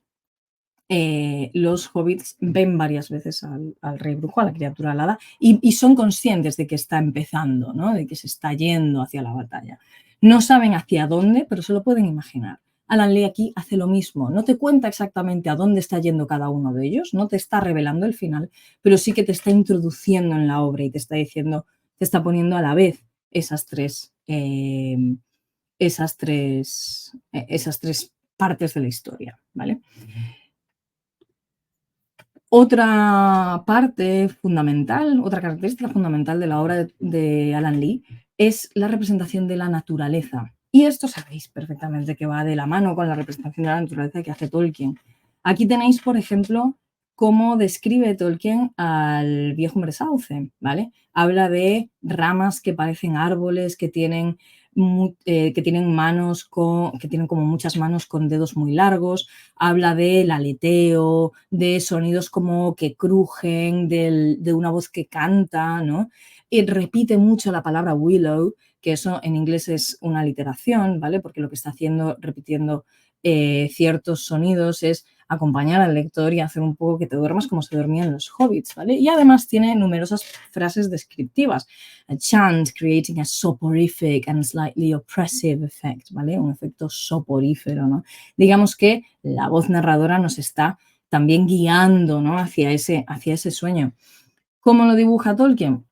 B: los hobbits ven varias veces al rey brujo, a la criatura alada, y son conscientes de que está empezando, ¿no? De que se está yendo hacia la batalla. No saben hacia dónde, pero se lo pueden imaginar. Alan Lee aquí hace lo mismo. No te cuenta exactamente a dónde está yendo cada uno de ellos, no te está revelando el final, pero sí que te está introduciendo en la obra y te está diciendo, te está poniendo a la vez esas tres partes de la historia, ¿vale? Otra parte fundamental, otra característica fundamental de la obra de Alan Lee es la representación de la naturaleza. Y esto sabéis perfectamente que va de la mano con la representación de la naturaleza que hace Tolkien. Aquí tenéis, por ejemplo, cómo describe Tolkien al viejo hombre sauce, ¿vale? Habla de ramas que parecen árboles, que tienen manos que tienen como muchas manos con dedos muy largos, habla del aleteo, de sonidos como que crujen, de una voz que canta, ¿no? Y repite mucho la palabra willow, que eso en inglés es una aliteración, ¿vale? Porque lo que está haciendo, repitiendo ciertos sonidos, es acompañar al lector y hacer un poco que te duermas como se dormían los hobbits, ¿vale? Y además tiene numerosas frases descriptivas. A chant creating a soporific and slightly oppressive effect, ¿vale? Un efecto soporífero, ¿no? Digamos que la voz narradora nos está también guiando, ¿no? hacia ese sueño. ¿Cómo lo dibuja Tolkien?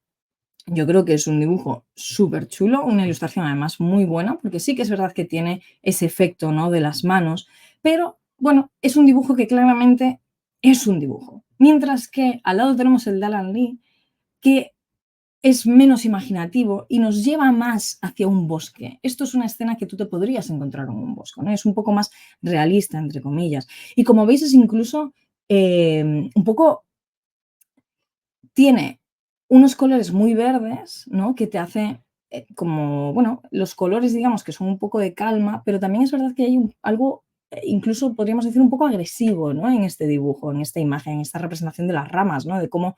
B: Yo creo que es un dibujo súper chulo, una ilustración además muy buena, porque sí que es verdad que tiene ese efecto, ¿no? de las manos, pero bueno, es un dibujo que claramente es un dibujo. Mientras que al lado tenemos el de Alan Lee, que es menos imaginativo y nos lleva más hacia un bosque. Esto es una escena que tú te podrías encontrar en un bosque, ¿no? Es un poco más realista, entre comillas. Y como veis, es incluso un poco... Tiene unos colores muy verdes, ¿no? Que te hace como, bueno, los colores, digamos, que son un poco de calma, pero también es verdad que hay algo, incluso podríamos decir un poco agresivo, ¿no? En este dibujo, en esta imagen, en esta representación de las ramas, ¿no? De cómo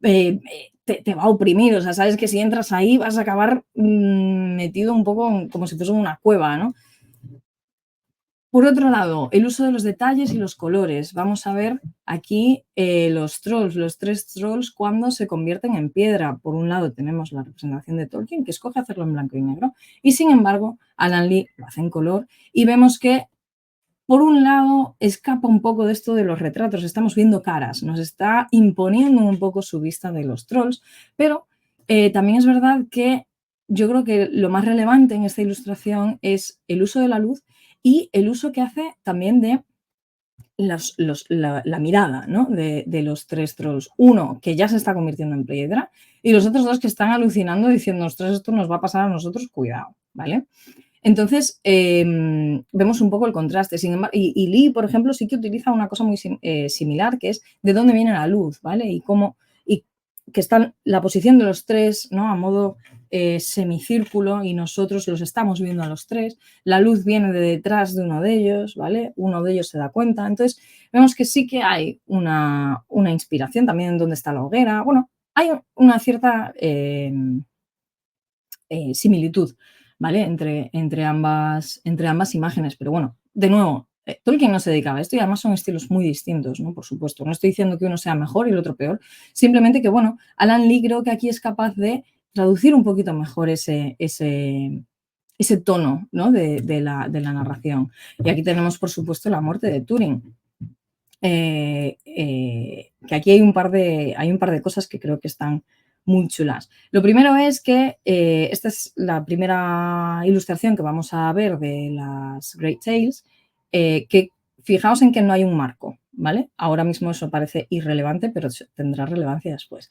B: te va a oprimir, o sea, sabes que si entras ahí vas a acabar metido un poco como si fuese una cueva, ¿no? Por otro lado, el uso de los detalles y los colores. Vamos a ver aquí los trolls, los 3 trolls cuando se convierten en piedra. Por un lado tenemos la representación de Tolkien, que escoge hacerlo en blanco y negro, y sin embargo Alan Lee lo hace en color y vemos que por un lado escapa un poco de esto de los retratos, estamos viendo caras, nos está imponiendo un poco su vista de los trolls, pero también es verdad que yo creo que lo más relevante en esta ilustración es el uso de la luz y el uso que hace también de la mirada, ¿no? de los 3 trolls. Uno que ya se está convirtiendo en piedra y los otros 2 que están alucinando diciendo, ostras, esto nos va a pasar a nosotros, cuidado, ¿vale? Entonces, vemos un poco el contraste. Sin embargo, y Lee, por ejemplo, sí que utiliza una cosa muy similar, que es de dónde viene la luz, ¿vale? Y que está la posición de los 3, ¿no? A modo semicírculo, y nosotros los estamos viendo a los 3. La luz viene de detrás de uno de ellos, ¿vale? Uno de ellos se da cuenta. Entonces, vemos que sí que hay una inspiración también en dónde está la hoguera. Bueno, hay una cierta similitud, ¿vale? Entre ambas imágenes. Pero bueno, de nuevo, Tolkien no se dedicaba a esto y además son estilos muy distintos, ¿no? Por supuesto. No estoy diciendo que uno sea mejor y el otro peor. Simplemente que, bueno, Alan Lee creo que aquí es capaz de traducir un poquito mejor ese tono, ¿no? de la narración. Y aquí tenemos, por supuesto, la muerte de Túrin. que aquí hay un par de cosas que creo que están muy chulas. Lo primero es que esta es la primera ilustración que vamos a ver de las Great Tales, que fijaos en que no hay un marco, ¿vale? Ahora mismo eso parece irrelevante, pero tendrá relevancia después.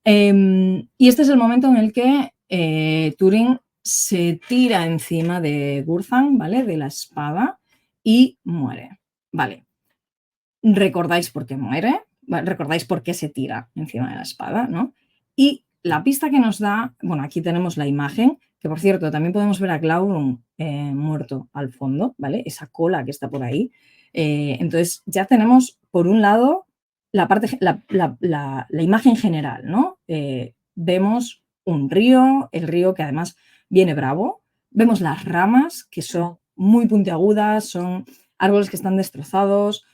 B: Y este es el momento en el que Turing se tira encima de Gurzan, ¿vale? De la espada y muere. Vale. ¿Recordáis por qué muere? ¿Recordáis por qué se tira encima de la espada, no? Y la pista que nos da, bueno, aquí tenemos la imagen, que por cierto, también podemos ver a Glaurung muerto al fondo, ¿vale? Esa cola que está por ahí. Entonces, ya tenemos, por un lado, la imagen general, ¿no? Vemos un río, el río que además viene bravo. Vemos las ramas, que son muy puntiagudas, son árboles que están destrozados,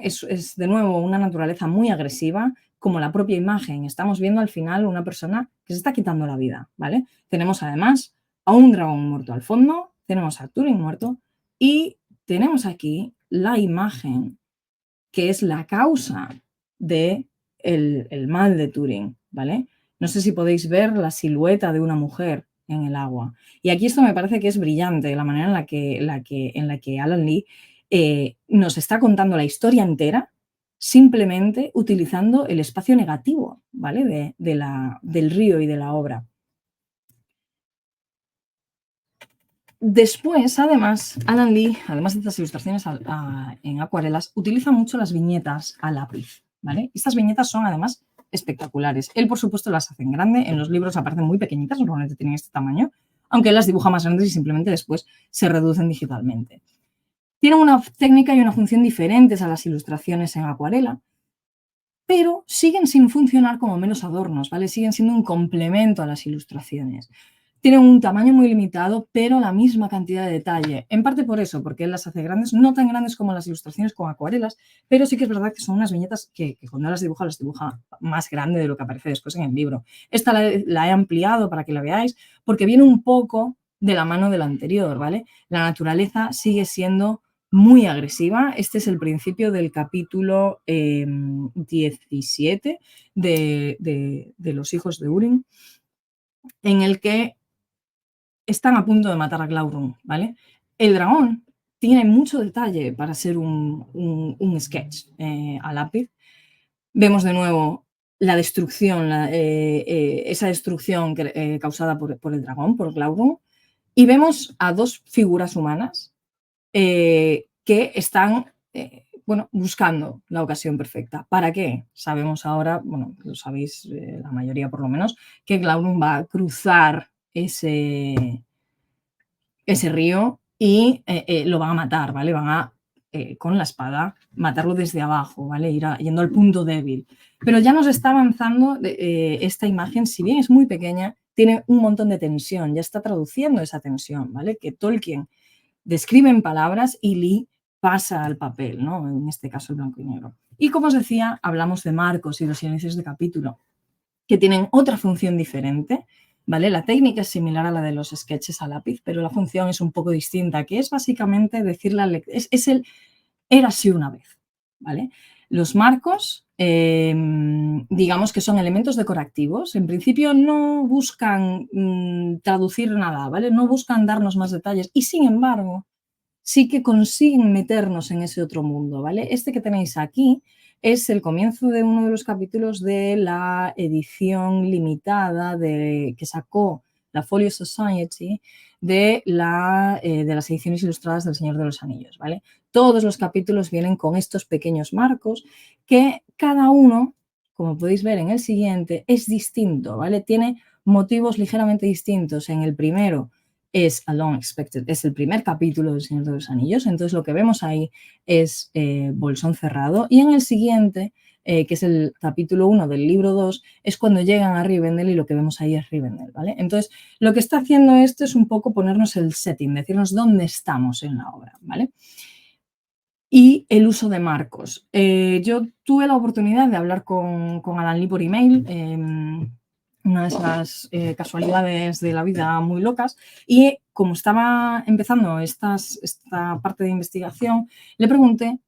B: es de nuevo una naturaleza muy agresiva, como la propia imagen. Estamos viendo al final una persona que se está quitando la vida, ¿vale? Tenemos además a un dragón muerto al fondo, tenemos a Turing muerto y tenemos aquí la imagen que es la causa de el mal de Turing, ¿vale? No sé si podéis ver la silueta de una mujer en el agua. Y aquí esto me parece que es brillante, la manera en la que Alan Lee nos está contando la historia entera simplemente utilizando el espacio negativo, ¿vale? Del río y de la obra. Después, además, Alan Lee, además de estas ilustraciones en acuarelas, utiliza mucho las viñetas a lápiz, ¿vale? Estas viñetas son, además, espectaculares. Él, por supuesto, las hace en grande. En los libros aparecen muy pequeñitas, normalmente tienen este tamaño, aunque él las dibuja más grandes y simplemente después se reducen digitalmente. Tienen una técnica y una función diferentes a las ilustraciones en acuarela, pero siguen sin funcionar como meros adornos, ¿vale? Siguen siendo un complemento a las ilustraciones. Tienen un tamaño muy limitado, pero la misma cantidad de detalle. En parte por eso, porque él las hace grandes, no tan grandes como las ilustraciones con acuarelas, pero sí que es verdad que son unas viñetas que cuando las dibuja más grande de lo que aparece después en el libro. Esta la he ampliado para que la veáis, porque viene un poco de la mano de la anterior, ¿vale? La naturaleza sigue siendo muy agresiva. Este es el principio del capítulo 17 de Los hijos de Urim, en el que están a punto de matar a Glaurung, ¿vale? El dragón tiene mucho detalle para ser un sketch a lápiz. Vemos de nuevo la destrucción, esa destrucción causada por el dragón, por Glaurung, y vemos a dos figuras humanas que están bueno, buscando la ocasión perfecta. ¿Para qué? Sabemos ahora, bueno, lo sabéis la mayoría por lo menos, que Glaurung va a cruzar ese río y lo van a matar, ¿vale? Van a, con la espada, matarlo desde abajo, ¿vale? Yendo al punto débil. Pero ya nos está avanzando esta imagen, si bien es muy pequeña, tiene un montón de tensión, ya está traduciendo esa tensión, ¿vale? Que Tolkien describe en palabras y Lee pasa al papel, ¿no? En este caso el blanco y negro. Y como os decía, hablamos de marcos y los inicios de capítulo, que tienen otra función diferente, ¿vale? La técnica es similar a la de los sketches a lápiz, pero la función es un poco distinta, que es básicamente decirle es el érase una vez, ¿vale? Los marcos, digamos que son elementos decorativos. En principio no buscan traducir nada, ¿vale? No buscan darnos más detalles y, sin embargo, sí que consiguen meternos en ese otro mundo, ¿vale? Este que tenéis aquí es el comienzo de uno de los capítulos de la edición limitada que sacó la Folio Society de las ediciones ilustradas del Señor de los Anillos, ¿vale? Todos los capítulos vienen con estos pequeños marcos que cada uno, como podéis ver en el siguiente, es distinto, ¿vale? Tiene motivos ligeramente distintos. En el primero es A Long Expected, es el primer capítulo del Señor de los Anillos, entonces lo que vemos ahí es Bolsón cerrado, y en el siguiente, que es el capítulo 1 del libro 2, es cuando llegan a Rivendell y lo que vemos ahí es Rivendell, ¿vale? Entonces, lo que está haciendo esto es un poco ponernos el setting, decirnos dónde estamos en la obra, ¿vale? Y el uso de marcos. Yo tuve la oportunidad de hablar con Alan Lee por email, una de esas casualidades de la vida muy locas, y como estaba empezando esta parte de investigación, le pregunté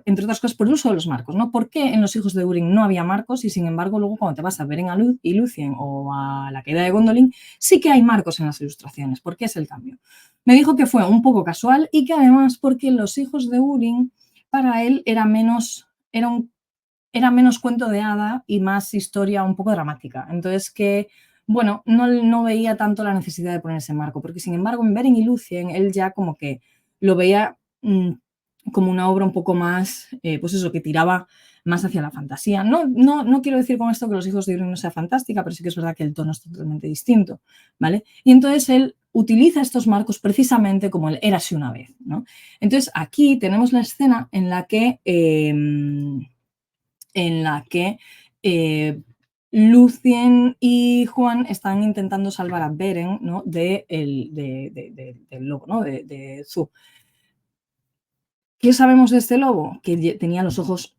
B: entre otras cosas, por el uso de los marcos, ¿no? ¿Por qué en Los hijos de Húrin no había marcos y, sin embargo, luego cuando te vas a Beren y Lúthien o a La caída de Gondolin, sí que hay marcos en las ilustraciones? ¿Por qué es el cambio? Me dijo que fue un poco casual y que además porque Los hijos de Húrin para él era menos cuento de hada y más historia un poco dramática. Entonces que, bueno, no veía tanto la necesidad de poner ese marco, porque sin embargo en Beren y Lúthien él ya como que lo veía como una obra un poco más, pues eso, que tiraba más hacia la fantasía. No quiero decir con esto que Los hijos de Húrin no sea fantástica, pero sí que es verdad que el tono es totalmente distinto, ¿vale? Y entonces él utiliza estos marcos precisamente como el Érase una vez, ¿no? Entonces aquí tenemos la escena en la que Lúthien y Juan están intentando salvar a Beren, ¿no? del lobo, ¿no? de Zu. ¿Qué sabemos de este lobo? Que tenía los ojos...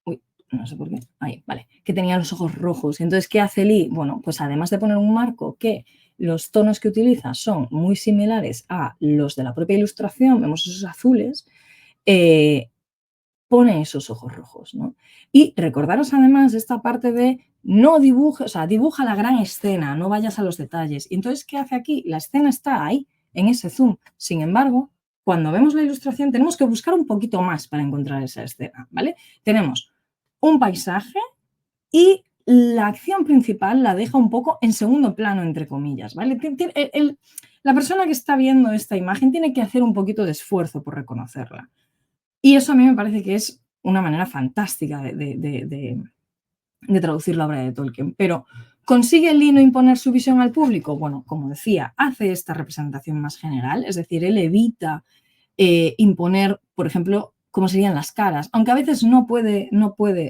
B: Uy, no sé por qué. Ahí, vale. Que tenía los ojos rojos. Entonces, ¿qué hace Lee? Bueno, pues además de poner un marco que los tonos que utiliza son muy similares a los de la propia ilustración, vemos esos azules, pone esos ojos rojos, ¿no? Y recordaros además esta parte de no dibuja, o sea, dibuja la gran escena, no vayas a los detalles. Y entonces, ¿qué hace aquí? La escena está ahí, en ese zoom. Sin embargo, cuando vemos la ilustración tenemos que buscar un poquito más para encontrar esa escena, ¿vale? Tenemos un paisaje y la acción principal la deja un poco en segundo plano, entre comillas, ¿vale? La persona que está viendo esta imagen tiene que hacer un poquito de esfuerzo por reconocerla. Y eso a mí me parece que es una manera fantástica de traducir la obra de Tolkien. Pero, ¿consigue Lee no imponer su visión al público? Bueno, como decía, hace esta representación más general, es decir, él evita imponer, por ejemplo, cómo serían las caras, aunque a veces no puede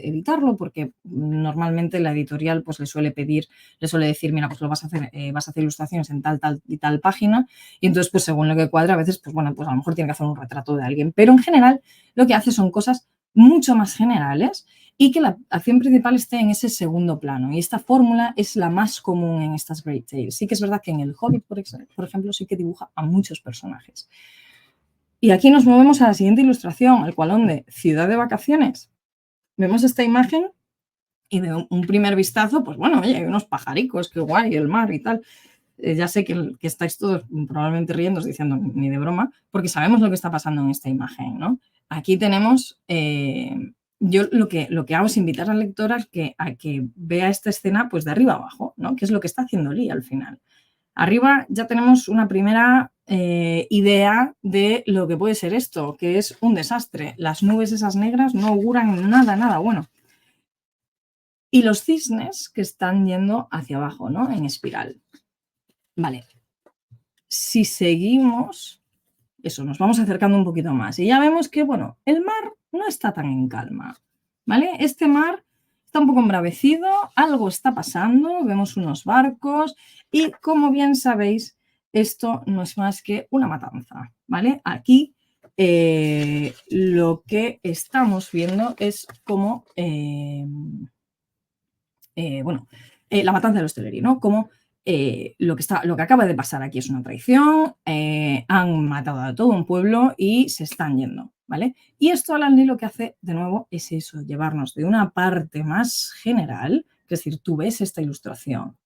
B: evitarlo porque normalmente la editorial pues le suele decir, mira, pues vas a hacer ilustraciones en tal y tal página, y entonces pues según lo que cuadra a veces pues bueno, pues a lo mejor tiene que hacer un retrato de alguien, pero en general lo que hace son cosas mucho más generales y que la acción principal esté en ese segundo plano, y esta fórmula es la más común en estas Great Tales. Sí que es verdad que en El Hobbit, por ejemplo, sí que dibuja a muchos personajes. Y aquí nos movemos a la siguiente ilustración, el cualón de Ciudad de Vacaciones. Vemos esta imagen y de un primer vistazo, pues bueno, oye, hay unos pajaricos, qué guay, el mar y tal. Ya sé que estáis todos probablemente riéndoos diciendo ni de broma, porque sabemos lo que está pasando en esta imagen, ¿no? Aquí tenemos, yo lo que hago es invitar al lector a que vea esta escena pues de arriba abajo, ¿no? Que es lo que está haciendo Lee al final. Arriba ya tenemos una primera idea de lo que puede ser esto, que es un desastre. Las nubes esas negras no auguran nada bueno. Y los cisnes que están yendo hacia abajo, ¿no? En espiral. Vale. Si seguimos, eso, nos vamos acercando un poquito más y ya vemos que, bueno, el mar no está tan en calma, ¿vale? Este mar está un poco embravecido, algo está pasando, vemos unos barcos y, como bien sabéis, esto no es más que una matanza, ¿vale? Aquí lo que estamos viendo es como, la matanza de la hostelería, ¿no? Como lo que acaba de pasar aquí es una traición, han matado a todo un pueblo y se están yendo, ¿vale? Y esto Alan Lee lo que hace de nuevo es eso, llevarnos de una parte más general, es decir, tú ves esta ilustración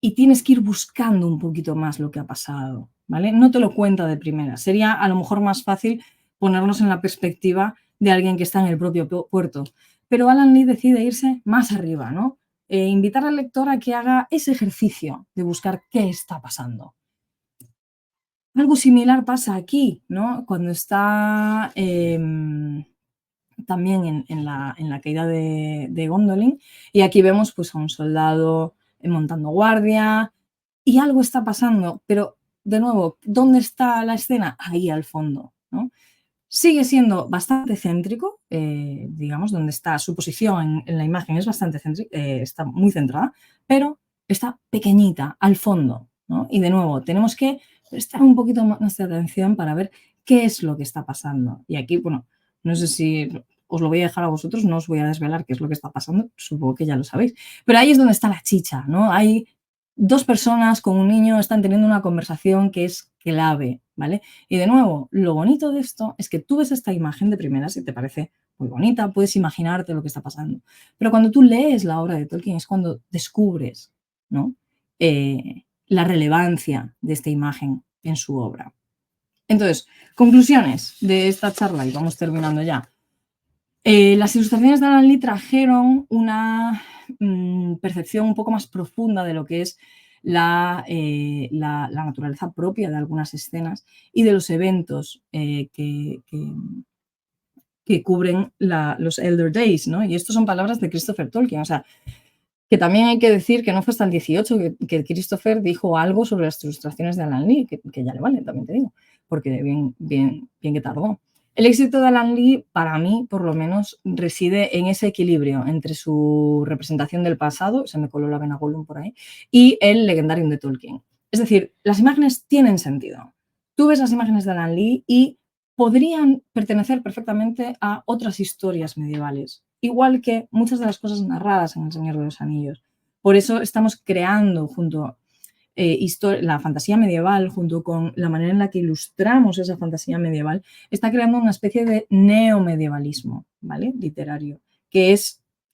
B: y tienes que ir buscando un poquito más lo que ha pasado, ¿vale? No te lo cuenta de primera. Sería a lo mejor más fácil ponernos en la perspectiva de alguien que está en el propio puerto. Pero Alan Lee decide irse más arriba, ¿no? Invitar al lector a que haga ese ejercicio de buscar qué está pasando. Algo similar pasa aquí, ¿no? Cuando está también en la caída de Gondolin, y aquí vemos pues, a un soldado montando guardia y algo está pasando, pero de nuevo, ¿dónde está la escena? Ahí al fondo, ¿no? Sigue siendo bastante céntrico, digamos, donde está su posición en la imagen es bastante céntrica, está muy centrada, pero está pequeñita, al fondo, ¿no? Y de nuevo, tenemos que prestar un poquito más de atención para ver qué es lo que está pasando. Y aquí, bueno, no sé si os lo voy a dejar a vosotros, no os voy a desvelar qué es lo que está pasando, supongo que ya lo sabéis, pero ahí es donde está la chicha, ¿no? Ahí 2 personas con un niño están teniendo una conversación que es clave, ¿vale? Y de nuevo, lo bonito de esto es que tú ves esta imagen de primeras y te parece muy bonita, puedes imaginarte lo que está pasando. Pero cuando tú lees la obra de Tolkien es cuando descubres, ¿no? La relevancia de esta imagen en su obra. Entonces, conclusiones de esta charla, y vamos terminando ya. Las ilustraciones de Alan Lee trajeron una percepción un poco más profunda de lo que es la naturaleza propia de algunas escenas y de los eventos que cubren los Elder Days, ¿no? Y esto son palabras de Christopher Tolkien, o sea, que también hay que decir que no fue hasta el 18 que Christopher dijo algo sobre las ilustraciones de Alan Lee, que ya le vale, también te digo, porque bien que tardó. El éxito de Alan Lee, para mí, por lo menos, reside en ese equilibrio entre su representación del pasado, se me coló la vena Gollum por ahí, y el Legendarium de Tolkien. Es decir, las imágenes tienen sentido. Tú ves las imágenes de Alan Lee y podrían pertenecer perfectamente a otras historias medievales, igual que muchas de las cosas narradas en El Señor de los Anillos. Por eso estamos creando junto la fantasía medieval, junto con la manera en la que ilustramos esa fantasía medieval, está creando una especie de neomedievalismo, ¿vale? Literario, que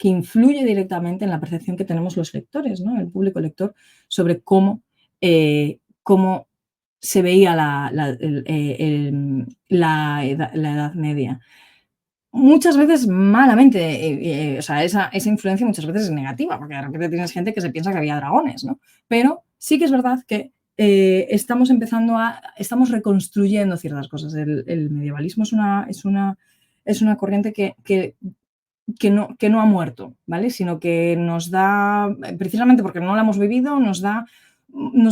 B: influye directamente en la percepción que tenemos los lectores, ¿no? El público lector, sobre cómo se veía la Edad Media. Muchas veces malamente, o sea, esa influencia muchas veces es negativa, porque de repente tienes gente que se piensa que había dragones, ¿no? Pero sí que es verdad que estamos reconstruyendo ciertas cosas. El medievalismo es una corriente que no ha muerto, ¿vale? Sino que nos da, precisamente porque no la hemos vivido, nos da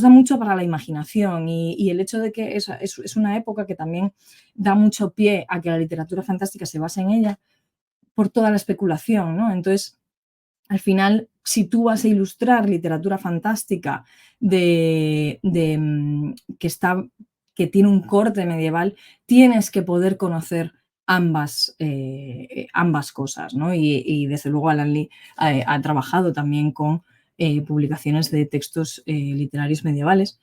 B: mucho para la imaginación y el hecho de que es una época que también da mucho pie a que la literatura fantástica se base en ella por toda la especulación, ¿no? Entonces, al final, si tú vas a ilustrar literatura fantástica que tiene un corte medieval, tienes que poder conocer ambas cosas, ¿no? Y desde luego Alan Lee ha trabajado también con publicaciones de textos literarios medievales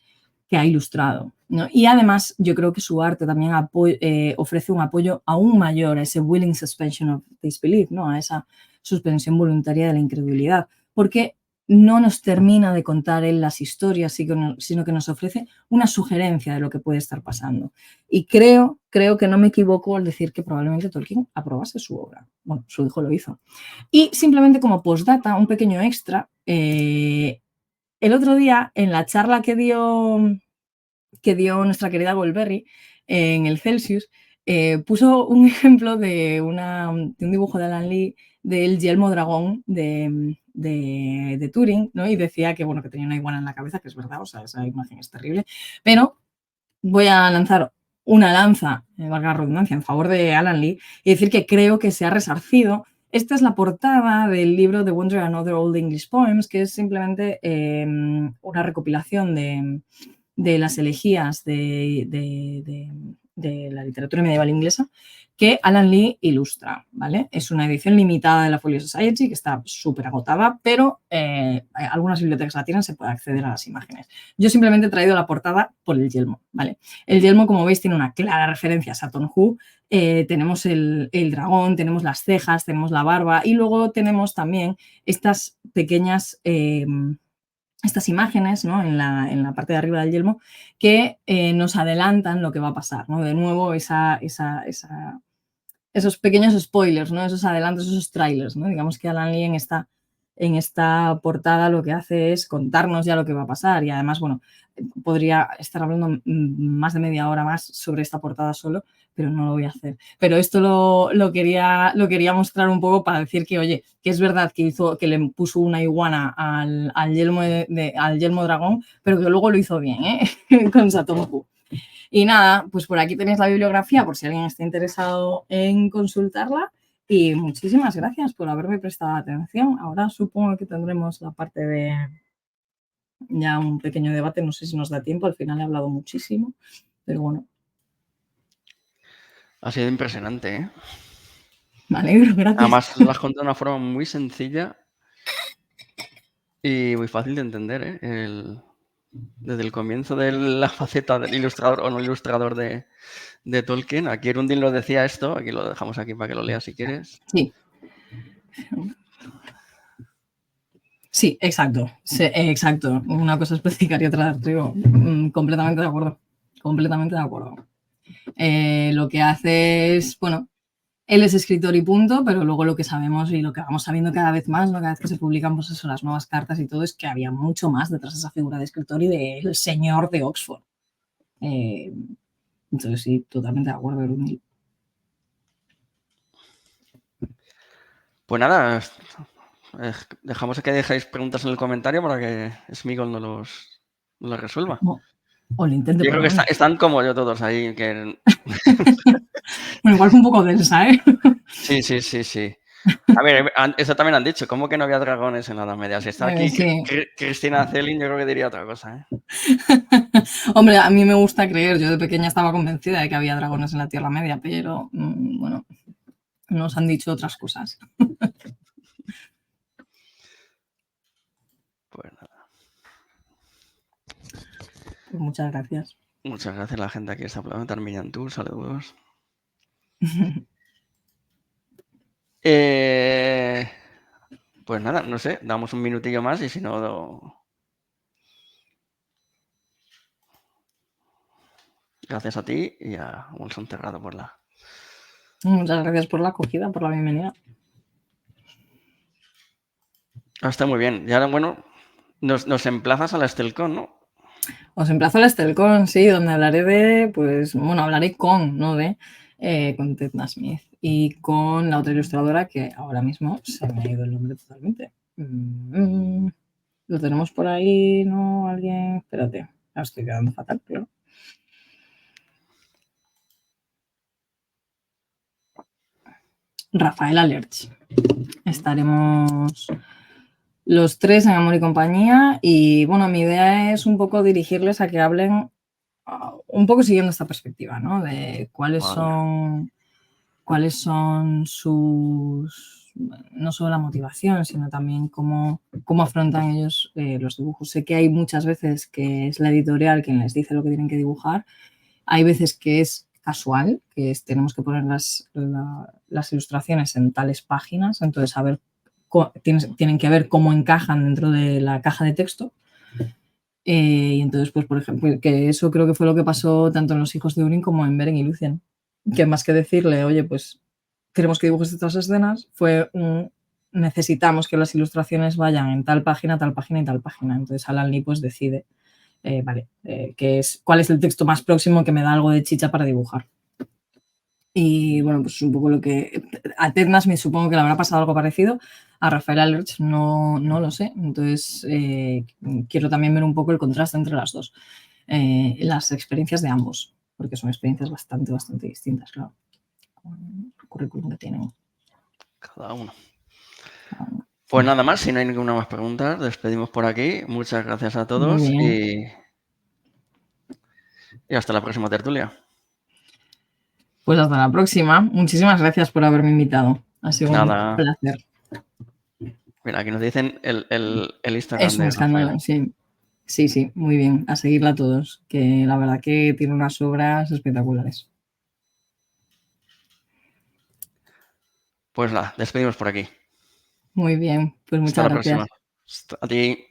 B: que ha ilustrado, ¿no? Y además yo creo que su arte también ofrece un apoyo aún mayor a ese willing suspension of disbelief, ¿no? A esa suspensión voluntaria de la incredulidad, porque no nos termina de contar él las historias, sino que nos ofrece una sugerencia de lo que puede estar pasando. Y creo que no me equivoco al decir que probablemente Tolkien aprobase su obra. Bueno, su hijo lo hizo. Y simplemente como postdata, un pequeño extra, el otro día en la charla que dio nuestra querida Golberry en el Celsius, puso un ejemplo de un dibujo de Alan Lee del yelmo dragón de Turing, ¿no? Y decía que, bueno, que tenía una iguana en la cabeza, que es verdad, o sea, esa imagen es terrible, pero voy a lanzar una lanza, valga la redundancia, en favor de Alan Lee y decir que creo que se ha resarcido. Esta es la portada del libro The Wonder and Other Old English Poems, que es simplemente una recopilación de las elegías de la literatura medieval inglesa que Alan Lee ilustra, ¿vale? Es una edición limitada de la Folio Society que está súper agotada, pero algunas bibliotecas la tienen, se puede acceder a las imágenes. Yo simplemente he traído la portada por el yelmo, ¿vale? El yelmo, como veis, tiene una clara referencia a Saturn Who. Tenemos el dragón, tenemos las cejas, tenemos la barba y luego tenemos también estas pequeñas estas imágenes, ¿no? en la parte de arriba del yelmo que nos adelantan lo que va a pasar, ¿no? De nuevo, esos pequeños spoilers, ¿no? Esos adelantos, esos trailers, ¿no? Digamos que Alan Lee en esta portada lo que hace es contarnos ya lo que va a pasar y además, bueno, podría estar hablando más de media hora más sobre esta portada solo, pero no lo voy a hacer. Pero esto lo quería mostrar un poco para decir que, oye, que es verdad que le puso una iguana al yelmo dragón, pero que luego lo hizo bien, ¿eh? Con Satomu. Y nada, pues por aquí tenéis la bibliografía por si alguien está interesado en consultarla. Y muchísimas gracias por haberme prestado atención. Ahora supongo que tendremos la parte de ya un pequeño debate. No sé si nos da tiempo. Al final he hablado muchísimo, pero bueno.
A: Ha sido impresionante, ¿eh?
B: Me alegro, gracias.
A: Además, lo has contado de una forma muy sencilla Y muy fácil de entender, ¿eh? Desde el comienzo de la faceta del ilustrador o no ilustrador de Tolkien. Aquí Erundin lo decía esto, aquí lo dejamos aquí para que lo leas si quieres.
B: Sí. Sí, exacto. Sí, exacto. Una cosa es predicar y otra dar trigo. Completamente de acuerdo. Completamente de acuerdo. Lo que hace es, bueno, él es escritor y punto, pero luego lo que sabemos y lo que vamos sabiendo cada vez más, ¿no? Cada vez que se publican pues eso, las nuevas cartas y todo, es que había mucho más detrás de esa figura de escritor y del señor de Oxford. Entonces sí, totalmente de acuerdo, Erundin.
A: Pues nada, dejamos que dejéis preguntas en el comentario para que Smigol no los resuelva.
B: O lo intente
A: Yo
B: por
A: creo
B: lo
A: que
B: menos.
A: están como yo todos ahí. Que...
B: Bueno, igual fue un poco densa, ¿eh?
A: Sí. A ver, eso también han dicho. ¿Cómo que no había dragones en la Edad Media? Si está aquí
B: Sí.
A: Cristina Celin, yo creo que diría otra cosa, ¿eh?
B: Hombre, a mí me gusta creer. Yo de pequeña estaba convencida de que había dragones en la Tierra Media, pero bueno, nos han dicho otras cosas.
A: Pues nada.
B: Pues muchas gracias.
A: Muchas gracias a la gente aquí está aplaudiendo. Armiñan tú, saludos. Pues nada, no sé, damos un minutillo más y si no... Gracias a ti y a Wilson Terrado por la...
B: Muchas gracias por la acogida, por la bienvenida.
A: Está muy bien. Y ahora, bueno, nos emplazas a la Estelcon, ¿no?
B: Os emplazo a la Estelcon, sí, donde hablaré de, pues, bueno, hablaré con, no de, con Ted Nasmith y con la otra ilustradora que ahora mismo se me ha ido el nombre totalmente. Lo tenemos por ahí, ¿no? Alguien, espérate, ahora estoy quedando fatal, claro. Rafael Alerch. Estaremos los tres en Amor y Compañía y bueno, mi idea es un poco dirigirles a que hablen un poco siguiendo esta perspectiva, ¿no? De cuáles son sus, no solo la motivación, sino también cómo afrontan ellos los dibujos. Sé que hay muchas veces que es la editorial quien les dice lo que tienen que dibujar, hay veces que es casual, que tenemos que poner las ilustraciones en tales páginas, entonces a ver, tienen que ver cómo encajan dentro de la caja de texto. Y entonces, pues por ejemplo, que eso creo que fue lo que pasó tanto en Los hijos de Urim como en Beren y Lucien, que más que decirle, oye, pues queremos que dibujes estas escenas, fue necesitamos que las ilustraciones vayan en tal página, tal página y tal página. Entonces Alan Lee pues decide, vale, cuál es el texto más próximo que me da algo de chicha para dibujar. Y bueno, pues un poco lo que... A Ted Nasmith supongo que le habrá pasado algo parecido, a Rafael Alerch no lo sé. Entonces quiero también ver un poco el contraste entre las dos. Las experiencias de ambos, porque son experiencias bastante distintas, claro, con el currículum que tienen.
A: Cada uno. Pues nada más, si no hay ninguna más pregunta, despedimos por aquí. Muchas gracias a todos y hasta la próxima tertulia.
B: Pues hasta la próxima. Muchísimas gracias por haberme invitado. Ha sido un placer.
A: Mira, aquí nos dicen el Instagram
B: Es un
A: de
B: escándalo,
A: Rafael.
B: sí. Sí, muy bien. A seguirla todos, que la verdad que tiene unas obras espectaculares.
A: Pues nada, despedimos por aquí.
B: Muy bien, pues muchas
A: Hasta la
B: gracias.
A: próxima. A ti.